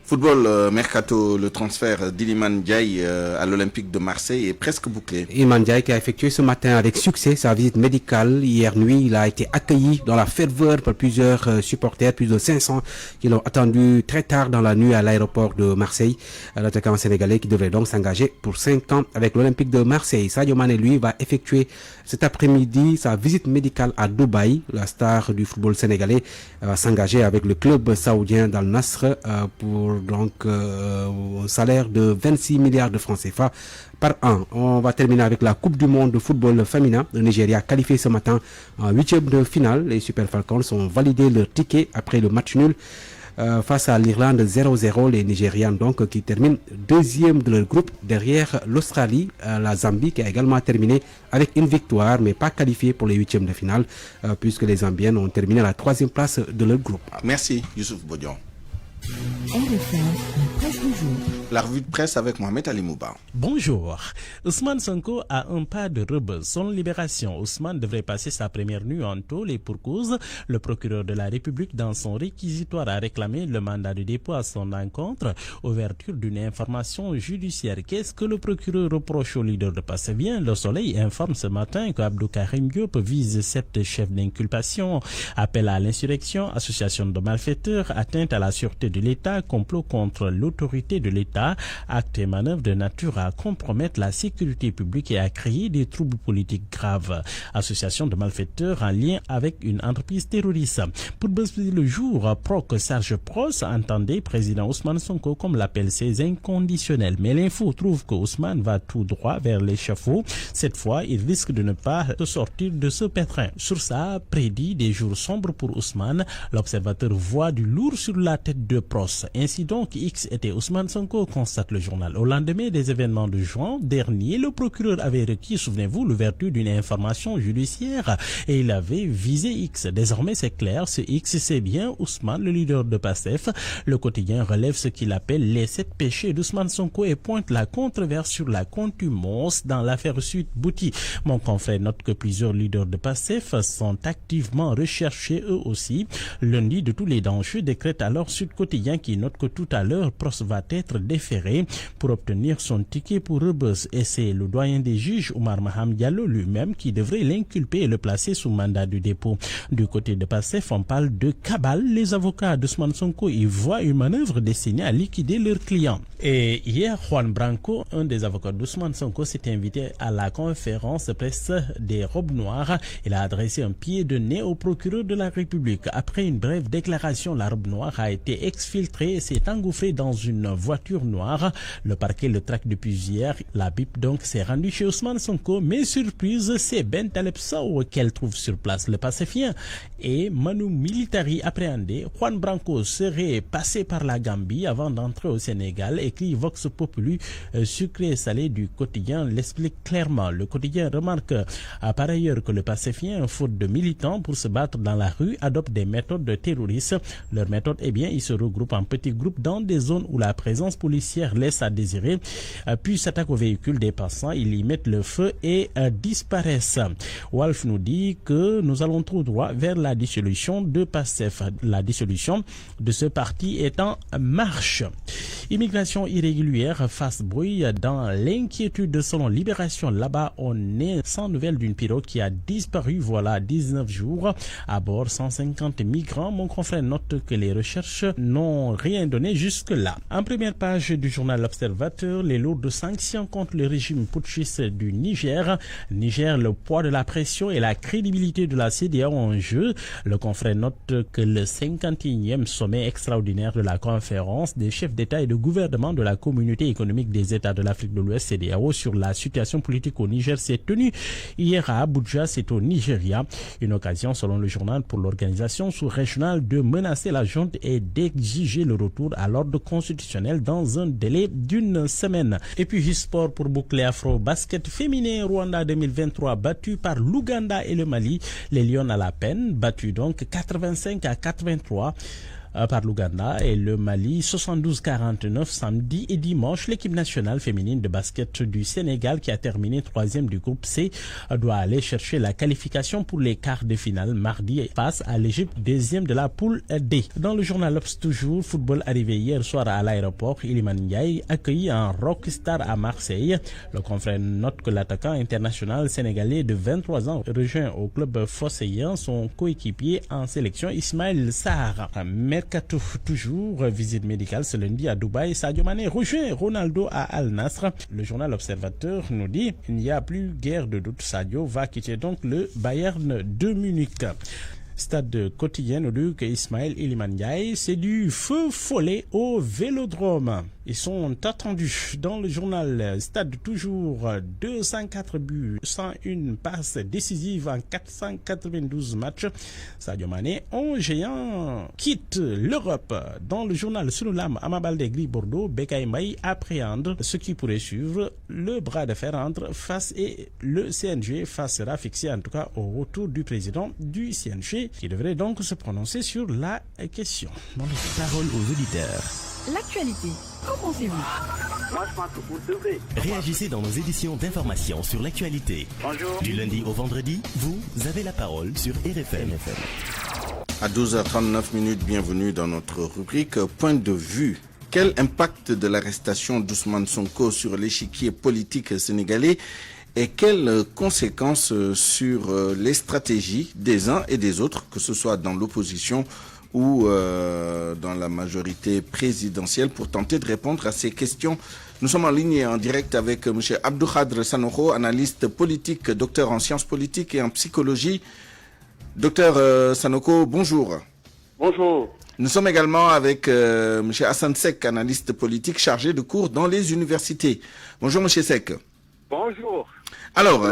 Speaker 1: Football mercato, le transfert d'Iliman Ndiaye à l'Olympique de Marseille est presque bouclé.
Speaker 6: Iliman Ndiaye qui a effectué ce matin avec succès sa visite médicale. Hier nuit, il a été accueilli dans la ferveur par plusieurs supporters, plus de 500 qui l'ont attendu très tard dans la nuit à l'aéroport de Marseille. L'attaquant sénégalais qui devrait donc s'engager pour 5 ans avec l'Olympique de Marseille. Sadio Mané, lui, va effectuer cet après-midi sa visite médicale à Dubaï. La star du football sénégalais va s'engager avec le club saoudien d'Al Nasr pour donc un salaire de 26 milliards de francs CFA par an. On va terminer avec la Coupe du monde de football féminin. Le Nigeria qualifié ce matin en 8e de finale. Les Super Falcons ont validé leur ticket après le match nul face à l'Irlande 0-0. Les Nigérians donc qui terminent 2e de leur groupe derrière l'Australie. La Zambie qui a également terminé avec une victoire mais pas qualifiée pour les 8e de finale puisque les Zambiennes ont terminé à la 3e place de leur groupe.
Speaker 1: Merci Youssouf Bodian.
Speaker 3: RFM, la presse du jour.
Speaker 1: La revue de presse avec Mohamed Ali Mouba.
Speaker 9: Bonjour. Ousmane Sonko a un pas de rebeu. Son libération. Ousmane devrait passer sa première nuit en tôle et pour cause. Le procureur de la République, dans son réquisitoire, a réclamé le mandat de dépôt à son encontre. Ouverture d'une information judiciaire. Qu'est-ce que le procureur reproche au leader de Pastef? Bien, Le Soleil informe ce matin qu'Abdou Karim Diop vise 7 chefs d'inculpation. Appel à l'insurrection, association de malfaiteurs, atteinte à la sûreté de l'État, complot contre l'autorité de l'État, actes et manœuvres de nature à compromettre la sécurité publique et à créer des troubles politiques graves. Association de malfaiteurs en lien avec une entreprise terroriste. Pour bosser le jour, Proc Serge Pros entendait président Ousmane Sonko comme l'appel ses inconditionnel. Mais l'info trouve que Ousmane va tout droit vers l'échafaud. Cette fois, il risque de ne pas sortir de ce pétrin. Sur ça, prédit des jours sombres pour Ousmane. L'observateur voit du lourd sur la tête de Pros. Ainsi donc, X était Ousmane Sonko constate le journal. Au lendemain des événements de juin dernier, le procureur avait requis, souvenez-vous, l'ouverture d'une information judiciaire et il avait visé X. Désormais, c'est clair, ce X, c'est bien Ousmane, le leader de PASTEF. Le quotidien relève ce qu'il appelle les 7 péchés d'Ousmane Sonko et pointe la controverse sur la contumace dans l'affaire Sweet Bouty. Mon confrère note que plusieurs leaders de PASTEF sont activement recherchés eux aussi. Lundi de tous les dangers décrète alors Sud Quotidien qui note que tout à l'heure Pros va être déféré pour obtenir son ticket pour Rebeuss et c'est le doyen des juges Oumar Maham Diallo lui-même qui devrait l'inculper et le placer sous mandat de dépôt. Du côté de PASTEF, on parle de cabale. Les avocats d'Ousmane Sonko y voient une manœuvre destinée à liquider leurs clients. Et hier, Juan Branco, un des avocats d'Ousmane Sonko, s'est invité à la conférence presse des robes noires. Il a adressé un pied de nez au procureur de la République. Après une brève déclaration, la robe noire a été exfiltrée et s'est engouffrée dans une voiture noire. Le parquet le traque depuis hier. La BIP donc s'est rendue chez Ousmane Sonko, mais surprise, c'est Ben Taleb Sow qu'elle trouve sur place. Le pacifien et Manu Militari appréhendé. Juan Branco serait passé par la Gambie avant d'entrer au Sénégal, écrit Vox Populi, sucré et salé du quotidien l'explique clairement. Le quotidien remarque par ailleurs que le pacifien, faute de militants pour se battre dans la rue, adopte des méthodes terroristes. Leur méthode, ils se regroupent en petits groupes dans des zones où la présence policière laisse à désirer, puis s'attaquent aux véhicules des passants, ils y mettent le feu et disparaissent. Wolf nous dit que nous allons tout droit vers la dissolution de PASTEF. La dissolution de ce parti est en marche. Immigration irrégulière face bruit dans l'inquiétude selon Libération. Là-bas, on est sans nouvelles d'une pirogue qui a disparu voilà 19 jours. À bord, 150 migrants. Mon confrère note que les recherches n'ont rien donné jusque-là. En première page du journal L'Observateur, les lourdes sanctions contre le régime putschiste du Niger. Niger, le poids de la pression et la crédibilité de la CEDEAO en jeu. Le confrère note que le 51e sommet extraordinaire de la conférence des chefs d'État et de gouvernement de la Communauté économique des États de l'Afrique de l'Ouest CEDEAO sur la situation politique au Niger s'est tenu hier à Abuja, c'est au Nigeria. Une occasion, selon le journal, pour l'organisation sous-régionale de menacer la junte et d'exiger le retour à l'ordre constitutionnel dans un délai d'une semaine. Et puis sport pour boucler afro basket féminin Rwanda 2023 battu par l'Ouganda et le Mali. Les Lions à la peine, battus donc 85-83. Par l'Ouganda et le Mali, 72-49 samedi et dimanche. L'équipe nationale féminine de basket du Sénégal, qui a terminé 3e du groupe C, doit aller chercher la qualification pour les quarts de finale mardi face à l'Égypte, 2e de la poule D. Dans le journal L'Obs toujours, football arrivé hier soir à l'aéroport, Iliman Ndiaye accueilli en rockstar à Marseille. Le confrère note que l'attaquant international sénégalais de 23 ans rejoint au club phocéen son coéquipier en sélection Ismaël Sarr. Mercato toujours, visite médicale ce lundi à Dubaï. Sadio Mané rejoint Ronaldo à Al Nassr. Le journal Observateur nous dit il n'y a plus guère de doute. Sadio va quitter donc le Bayern de Munich. Stade quotidien nous dit que Ismaël Iliman Ndiaye, c'est du feu follet au Vélodrome. Ils sont attendus dans le journal Stade toujours 204 buts, 101 passes décisives en 492 matchs. Sadio Mané, un géant, quitte l'Europe. Dans le journal Sunulam, Amabaldé Gris Bordeaux, Bekay Mbaye appréhende ce qui pourrait suivre. Le bras de fer entre face et le CNG. Face sera fixé en tout cas au retour du président du CNG qui devrait donc se prononcer sur la question.
Speaker 2: Parole aux auditeurs.
Speaker 13: L'actualité, qu'en pensez-vous?
Speaker 4: Moi, je pense que vous devez.
Speaker 2: Réagissez dans nos éditions d'information sur l'actualité.
Speaker 4: Bonjour.
Speaker 2: Du lundi au vendredi, vous avez la parole sur RFM.
Speaker 1: À 12h39, bienvenue dans notre rubrique Point de vue. Quel impact de l'arrestation d'Ousmane Sonko sur l'échiquier politique sénégalais et quelles conséquences sur les stratégies des uns et des autres, que ce soit dans l'opposition ou dans la majorité présidentielle? Pour tenter de répondre à ces questions, nous sommes en ligne et en direct avec M. Abdou Khadre Sanokho, analyste politique, docteur en sciences politiques et en psychologie. Docteur Sanokho, bonjour.
Speaker 4: Bonjour.
Speaker 1: Nous sommes également avec M. Hassan Sek, analyste politique chargé de cours dans les universités. Bonjour M. Sek.
Speaker 4: Bonjour.
Speaker 1: Alors,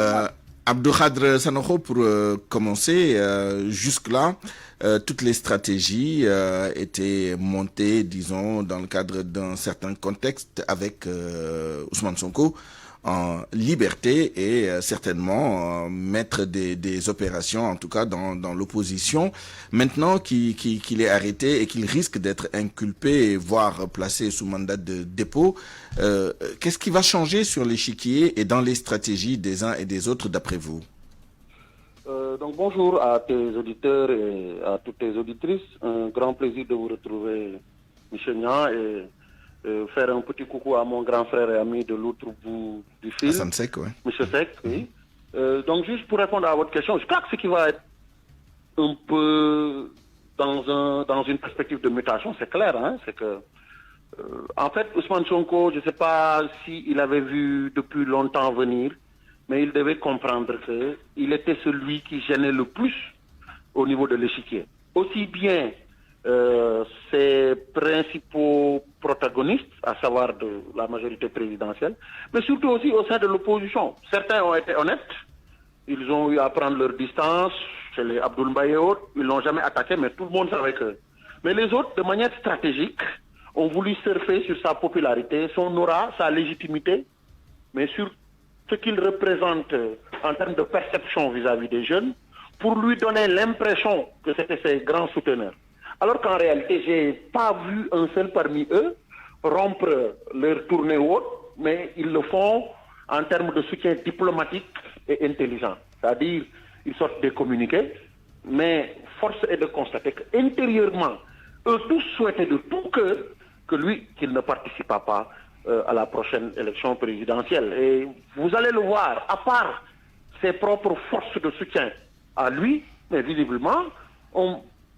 Speaker 1: Abdou Khadre Sanokho, pour commencer, jusque-là, toutes les stratégies étaient montées, disons, dans le cadre d'un certain contexte avec Ousmane Sonko en liberté et certainement mettre des opérations, en tout cas dans l'opposition. Maintenant qu'il est arrêté et qu'il risque d'être inculpé, voire placé sous mandat de dépôt, qu'est-ce qui va changer sur l'échiquier et dans les stratégies des uns et des autres d'après vous?
Speaker 4: Donc bonjour à tes auditeurs et à toutes tes auditrices. Un grand plaisir de vous retrouver, M. Nia, et faire un petit coucou à mon grand frère et ami de l'autre bout du fil,
Speaker 1: Hassan Sek, ouais.
Speaker 4: M. Sek, oui. Donc juste pour répondre à votre question, je crois que ce qui va être un peu dans une perspective de mutation, c'est clair, hein, c'est que en fait, Ousmane Sonko, je ne sais pas s'il avait vu depuis longtemps venir, mais il devait comprendre qu'il était celui qui gênait le plus au niveau de l'échiquier. Aussi bien ses principaux protagonistes, à savoir de la majorité présidentielle, mais surtout aussi au sein de l'opposition. Certains ont été honnêtes, ils ont eu à prendre leur distance, chez les Abdoul Mbaye et autres, ils l'ont jamais attaqué, mais tout le monde savait que... Mais les autres, de manière stratégique, ont voulu surfer sur sa popularité, son aura, sa légitimité, mais sur ce qu'il représente en termes de perception vis-à-vis des jeunes, pour lui donner l'impression que c'était ses grands souteneurs. Alors qu'en réalité, je n'ai pas vu un seul parmi eux rompre leur tournée ou autre, mais ils le font en termes de soutien diplomatique et intelligent. C'est-à-dire, ils sortent des communiqués, mais force est de constater qu'intérieurement, eux tous souhaitaient de tout cœur que lui, qu'il ne participât pas à la prochaine élection présidentielle. Et vous allez le voir, à part ses propres forces de soutien à lui, mais visiblement,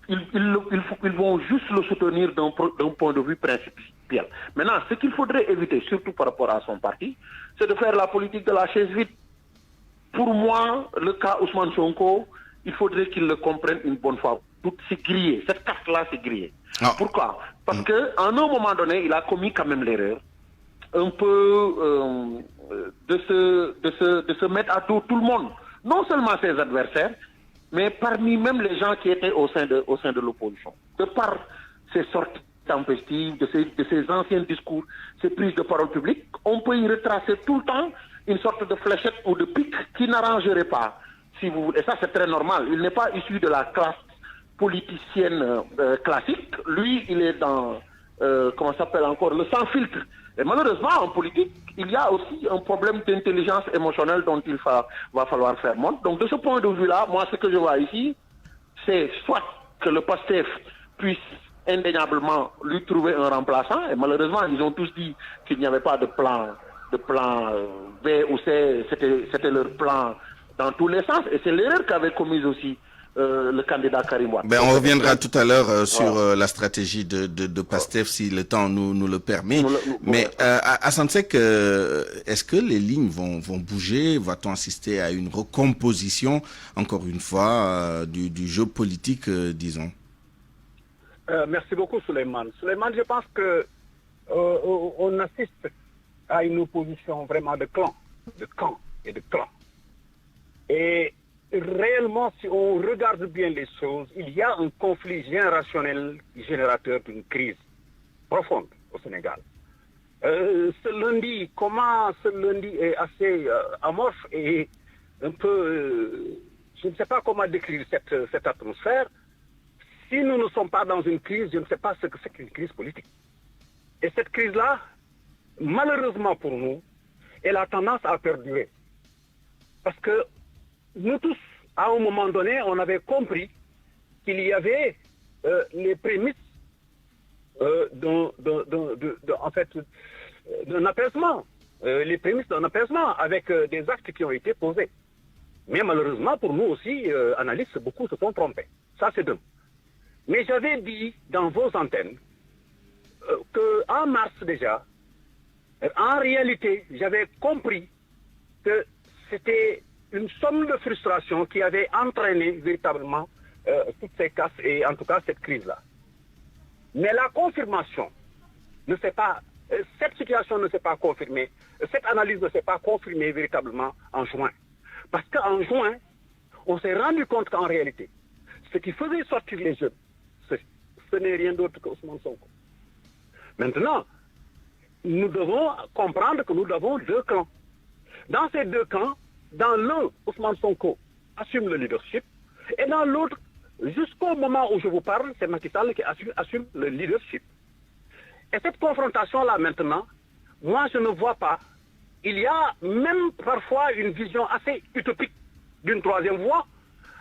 Speaker 4: ils vont juste le soutenir d'un point de vue principiel. Maintenant, ce qu'il faudrait éviter, surtout par rapport à son parti, c'est de faire la politique de la chaise vide. Pour moi, le cas Ousmane Sonko, il faudrait qu'il le comprenne une bonne fois. Tout c'est grillé, cette carte-là c'est grillé. Ah. Pourquoi? Parce qu'à un moment donné, il a commis quand même l'erreur un peu de se mettre à dos tout le monde. Non seulement ses adversaires, mais parmi même les gens qui étaient au sein de l'opposition. De par ses sorties tempestives, de ses anciens discours, ses prises de parole publiques, on peut y retracer tout le temps une sorte de fléchette ou de pic qui n'arrangerait pas. Si vous voulez. Et ça, c'est très normal. Il n'est pas issu de la classe politicienne classique. Lui, il est dans, comment ça s'appelle encore, le sans filtre. Et malheureusement, en politique, il y a aussi un problème d'intelligence émotionnelle dont il va falloir faire montre. Donc, de ce point de vue-là, moi, ce que je vois ici, c'est soit que le PASTEF puisse indéniablement lui trouver un remplaçant. Et malheureusement, ils ont tous dit qu'il n'y avait pas de plan B ou C. C'était leur plan dans tous les sens. Et c'est l'erreur qu'avait commise aussi le candidat Karim Wade.
Speaker 1: On reviendra tout à l'heure sur la stratégie de PASTEF si le temps nous le permet. Mais à Sansek, est-ce que les lignes vont bouger? Va-t-on assister à une recomposition, encore une fois, du jeu politique, disons?
Speaker 10: Merci beaucoup, Souleymane. Souleymane, je pense que on assiste à une opposition vraiment de camp et de clans. Et réellement, si on regarde bien les choses, il y a un conflit générationnel générateur d'une crise profonde au Sénégal. Ce lundi est assez amorphe et un peu... je ne sais pas comment décrire cette atmosphère. Si nous ne sommes pas dans une crise, je ne sais pas ce que c'est qu'une crise politique. Et cette crise-là, malheureusement pour nous, elle a tendance à perdurer. Parce que nous tous, à un moment donné, on avait compris qu'il y avait les prémices d'un apaisement. Les prémices d'un apaisement avec des actes qui ont été posés. Mais malheureusement, pour nous aussi, analystes, beaucoup se sont trompés. Ça, c'est d'un. Mais j'avais dit dans vos antennes qu'en mars déjà, en réalité, j'avais compris que c'était une somme de frustration qui avait entraîné véritablement toutes ces casses et en tout cas cette crise-là. Mais la confirmation ne s'est pas, cette situation ne s'est pas confirmée, cette analyse ne s'est pas confirmée véritablement en juin. Parce qu'en juin, on s'est rendu compte qu'en réalité, ce qui faisait sortir les jeunes, ce n'est rien d'autre qu'Ousmane Sonko. Maintenant, nous devons comprendre que nous avons deux camps. Dans ces deux camps, dans l'un, Ousmane Sonko assume le leadership, et dans l'autre, jusqu'au moment où je vous parle, c'est Macky Sall qui assume le leadership. Et cette confrontation-là maintenant, moi je ne vois pas. Il y a même parfois une vision assez utopique d'une troisième voie,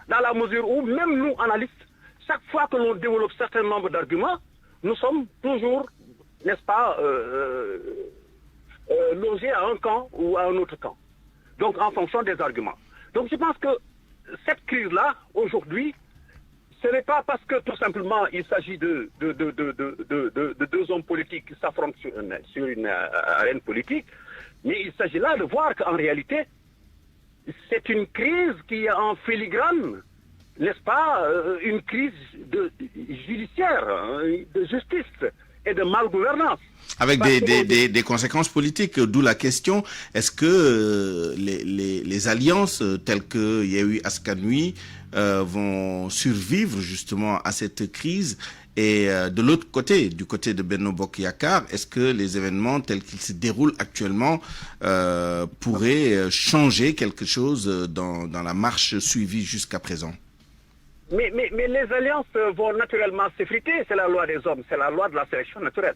Speaker 10: dans la mesure où même nous, analystes, chaque fois que l'on développe un certain nombre d'arguments, nous sommes toujours, n'est-ce pas, logés à un camp ou à un autre camp. Donc en fonction des arguments. Donc je pense que cette crise-là, aujourd'hui, ce n'est pas parce que tout simplement il s'agit de deux hommes politiques qui s'affrontent sur une arène politique, mais il s'agit là de voir qu'en réalité, c'est une crise qui est en filigrane, n'est-ce pas, une crise judiciaire, de justice et de malgouvernance.
Speaker 1: Avec des conséquences politiques, d'où la question, est-ce que les alliances telles que Yewwi Askan Wi vont survivre justement à cette crise? Et de l'autre côté, du côté de Benno Bokk Yakaar, est-ce que les événements tels qu'ils se déroulent actuellement pourraient changer quelque chose dans la marche suivie jusqu'à présent?
Speaker 10: Mais les alliances vont naturellement s'effriter, c'est la loi des hommes, c'est la loi de la sélection naturelle.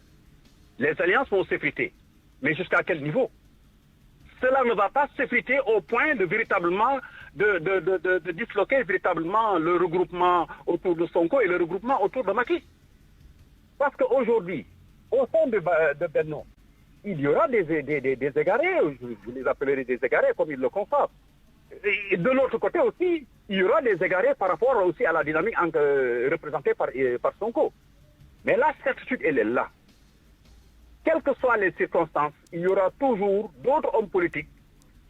Speaker 10: Les alliances vont s'effriter. Mais jusqu'à quel niveau? Cela ne va pas s'effriter au point de véritablement de disloquer véritablement le regroupement autour de Sonko et le regroupement autour de Macky. Parce qu'aujourd'hui, au sein de Benno, il y aura des égarés, je les appellerai des égarés comme ils le conçoivent. Et de l'autre côté aussi, il y aura des égarés par rapport aussi à la dynamique représentée par Sonko. Mais la certitude, elle est là. Quelles que soient les circonstances, il y aura toujours d'autres hommes politiques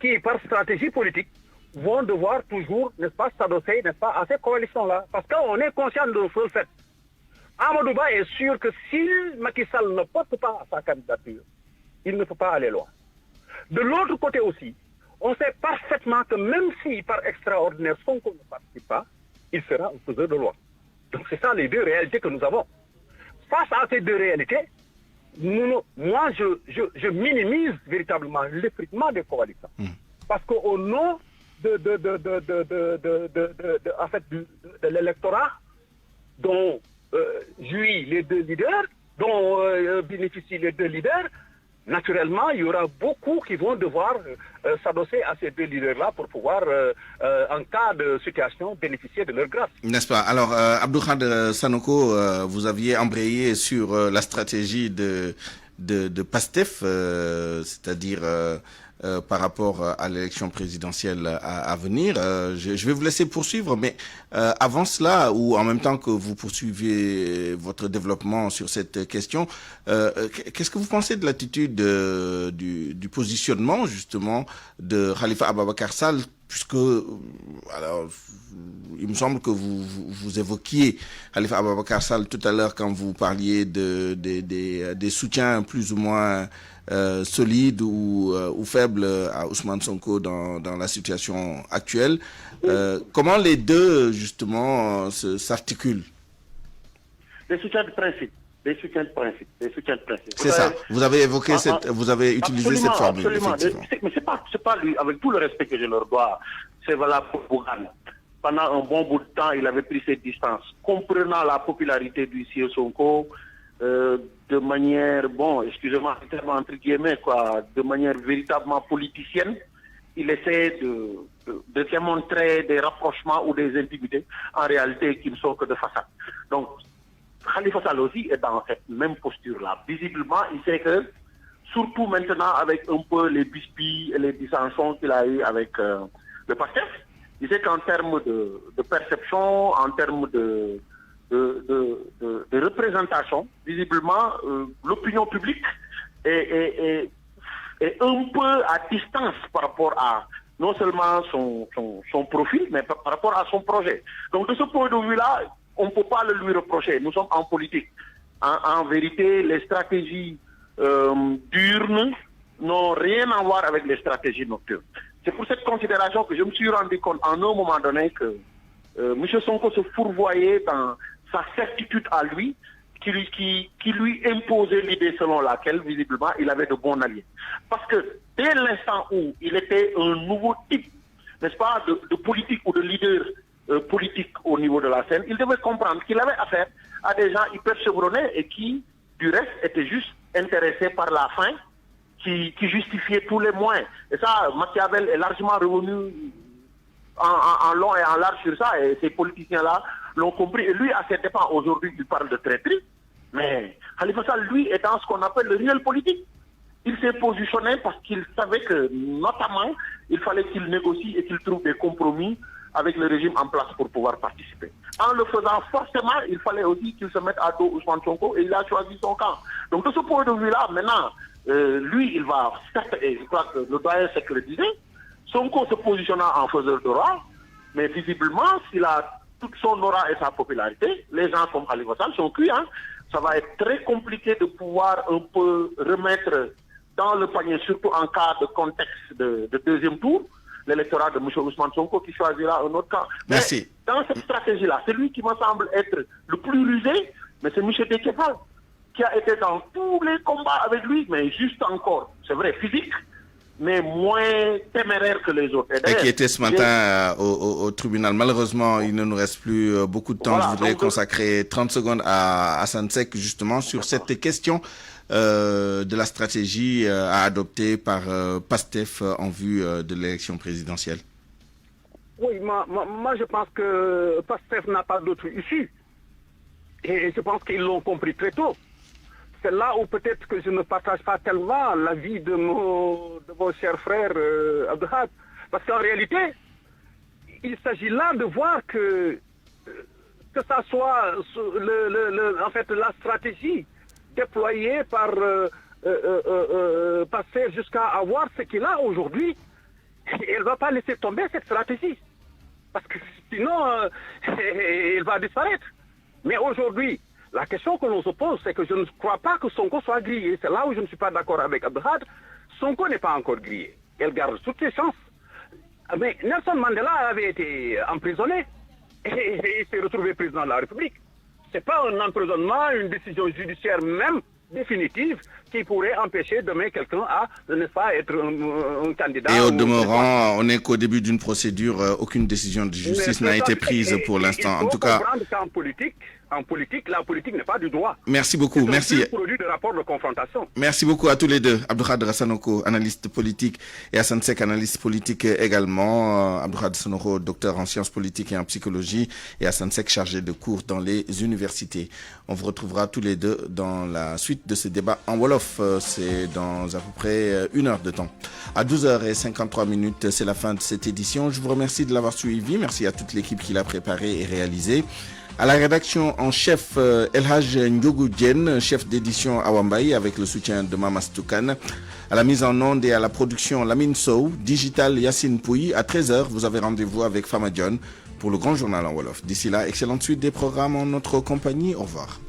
Speaker 10: qui, par stratégie politique, vont devoir toujours, n'est-ce pas, s'adosser, n'est-ce pas, à ces coalitions-là. Parce qu'on est conscient de ce fait. Amadou Ba est sûr que si Macky Sall ne porte pas sa candidature, il ne peut pas aller loin. De l'autre côté aussi, on sait parfaitement que même si par extraordinaire Sonko ne participe pas, il sera un faiseur de loi. Donc c'est ça les deux réalités que nous avons. Face à ces deux réalités, moi je minimise véritablement l'effritement des coalitions. Parce qu'au nom de l'électorat dont jouissent les deux leaders, dont bénéficient les deux leaders, naturellement, il y aura beaucoup qui vont devoir s'adosser à ces deux leaders-là pour pouvoir, en cas de situation, bénéficier de leur grâce.
Speaker 1: N'est-ce pas? Alors, Abdou Khadre Sanoko, vous aviez embrayé sur la stratégie de PASTEF, c'est-à-dire par rapport à l'élection présidentielle à venir. Je vais vous laisser poursuivre, mais avant cela, ou en même temps que vous poursuivez votre développement sur cette question, qu'est-ce que vous pensez de l'attitude du positionnement justement de Khalifa Ababacar Sall, puisque alors, il me semble que vous évoquiez Khalifa Ababacar Sall tout à l'heure quand vous parliez des soutiens plus ou moins solide ou faible à Ousmane Sonko dans la situation actuelle. Comment les deux, justement, s'articulent?
Speaker 4: Des soutiens de principe.
Speaker 1: C'est ça. Vous avez évoqué vous avez utilisé cette formule.
Speaker 4: Absolument. Mais c'est pas lui, avec tout le respect que je leur dois, c'est valable pour Bougane. Pendant un bon bout de temps, il avait pris ses distances. Comprenant la popularité du CEO Sonko, de manière, excusez-moi, entre guillemets, de manière véritablement politicienne, il essaie de démontrer des rapprochements ou des intimités, en réalité, qui ne sont que de façade. Donc, Khalifa Sall aussi est dans cette même posture-là. Visiblement, il sait que, surtout maintenant avec un peu les bisbilles et les dissensions qu'il a eu avec le PASTEF, il sait qu'en termes de perception, en termes de représentation, visiblement, l'opinion publique est un peu à distance par rapport à non seulement son profil, mais par rapport à son projet. Donc de ce point de vue-là, on ne peut pas le lui reprocher. Nous sommes en politique. En vérité, les stratégies diurnes n'ont rien à voir avec les stratégies nocturnes. C'est pour cette considération que je me suis rendu compte en un moment donné que M. Sonko se fourvoyait dans sa certitude à lui, qui lui imposait l'idée selon laquelle, visiblement, il avait de bons alliés. Parce que dès l'instant où il était un nouveau type, n'est-ce pas, de politique ou de leader politique au niveau de la scène, il devait comprendre qu'il avait affaire à des gens hyper chevronnés et qui, du reste, étaient juste intéressés par la fin, qui justifiaient tous les moyens. Et ça, Machiavel est largement revenu en long et en large sur ça, et ces politiciens-là l'ont compris. Et lui, à cette époque, aujourd'hui, il parle de traîtrise, mais Khalifa Sall, lui, est dans ce qu'on appelle le réel politique. Il s'est positionné parce qu'il savait que, notamment, il fallait qu'il négocie et qu'il trouve des compromis avec le régime en place pour pouvoir participer. En le faisant, forcément, il fallait aussi qu'il se mette à dos Ousmane Sonko, et il a choisi son camp. Donc, de ce point de vue-là, maintenant, lui, il va, certes, et je crois que le doyen c'est que le disait, Sonko se positionnant en faiseur de roi, mais visiblement, s'il a toute son aura et sa popularité, les gens comme Khalifa Sall sont cuits, hein. Ça va être très compliqué de pouvoir un peu remettre dans le panier, surtout en cas de contexte de deuxième tour, l'électorat de M. Ousmane Sonko qui choisira un autre camp.
Speaker 1: Merci.
Speaker 4: Mais dans cette stratégie-là, celui qui me semble être le plus rusé, mais c'est M. Déthié Fall, qui a été dans tous les combats avec lui, mais juste encore, c'est vrai, physique, mais moins téméraire que les autres.
Speaker 1: Et qui était ce matin au tribunal. Malheureusement, il ne nous reste plus beaucoup de temps. Voilà, je voudrais consacrer 30 secondes à Assane Seck, justement, sur cette question de la stratégie à adopter par PASTEF en vue de l'élection présidentielle.
Speaker 10: Oui, moi je pense que PASTEF n'a pas d'autre issue. Et je pense qu'ils l'ont compris très tôt. C'est là où peut-être que je ne partage pas tellement l'avis de mon cher frère Abdelhad. Parce qu'en réalité, il s'agit là de voir que ça soit en fait la stratégie déployée par passer jusqu'à avoir ce qu'il a aujourd'hui. Elle ne va pas laisser tomber cette stratégie. Parce que sinon, elle va disparaître. Mais aujourd'hui, la question que l'on se pose, c'est que je ne crois pas que Sonko soit grillé. C'est là où je ne suis pas d'accord avec Abdelhad. Sonko n'est pas encore grillé. Elle garde toutes ses chances. Mais Nelson Mandela avait été emprisonné et il s'est retrouvé président de la République. Ce n'est pas un emprisonnement, une décision judiciaire même définitive qui pourrait empêcher demain quelqu'un à ne pas être un candidat.
Speaker 1: Et au demeurant, on n'est qu'au début d'une procédure. Aucune décision de justice n'a été prise pour l'instant. En tout cas,
Speaker 10: en politique, la politique n'est pas du droit.
Speaker 1: Merci beaucoup. Merci.
Speaker 10: C'est un produit de rapport de confrontation.
Speaker 1: Merci beaucoup à tous les deux. Abdelhad Sanoko, analyste politique, et Assane Seck, analyste politique également. Abdelhad Sanoko, docteur en sciences politiques et en psychologie, et Assane Seck, chargé de cours dans les universités. On vous retrouvera tous les deux dans la suite de ce débat en Wolof. C'est dans à peu près 1 heure de temps. À 12h53, c'est la fin de cette édition. Je vous remercie de l'avoir suivi. Merci à toute l'équipe qui l'a préparé et réalisé. À la rédaction en chef, Elhaj Ndiogu Djen, chef d'édition Awambaï, avec le soutien de Mamas Toukan. À la mise en onde et à la production, Lamine Sow, digital Yassine Pouy. À 13h, vous avez rendez-vous avec Fama John pour le grand journal en Wolof. D'ici là, excellente suite des programmes en notre compagnie. Au revoir.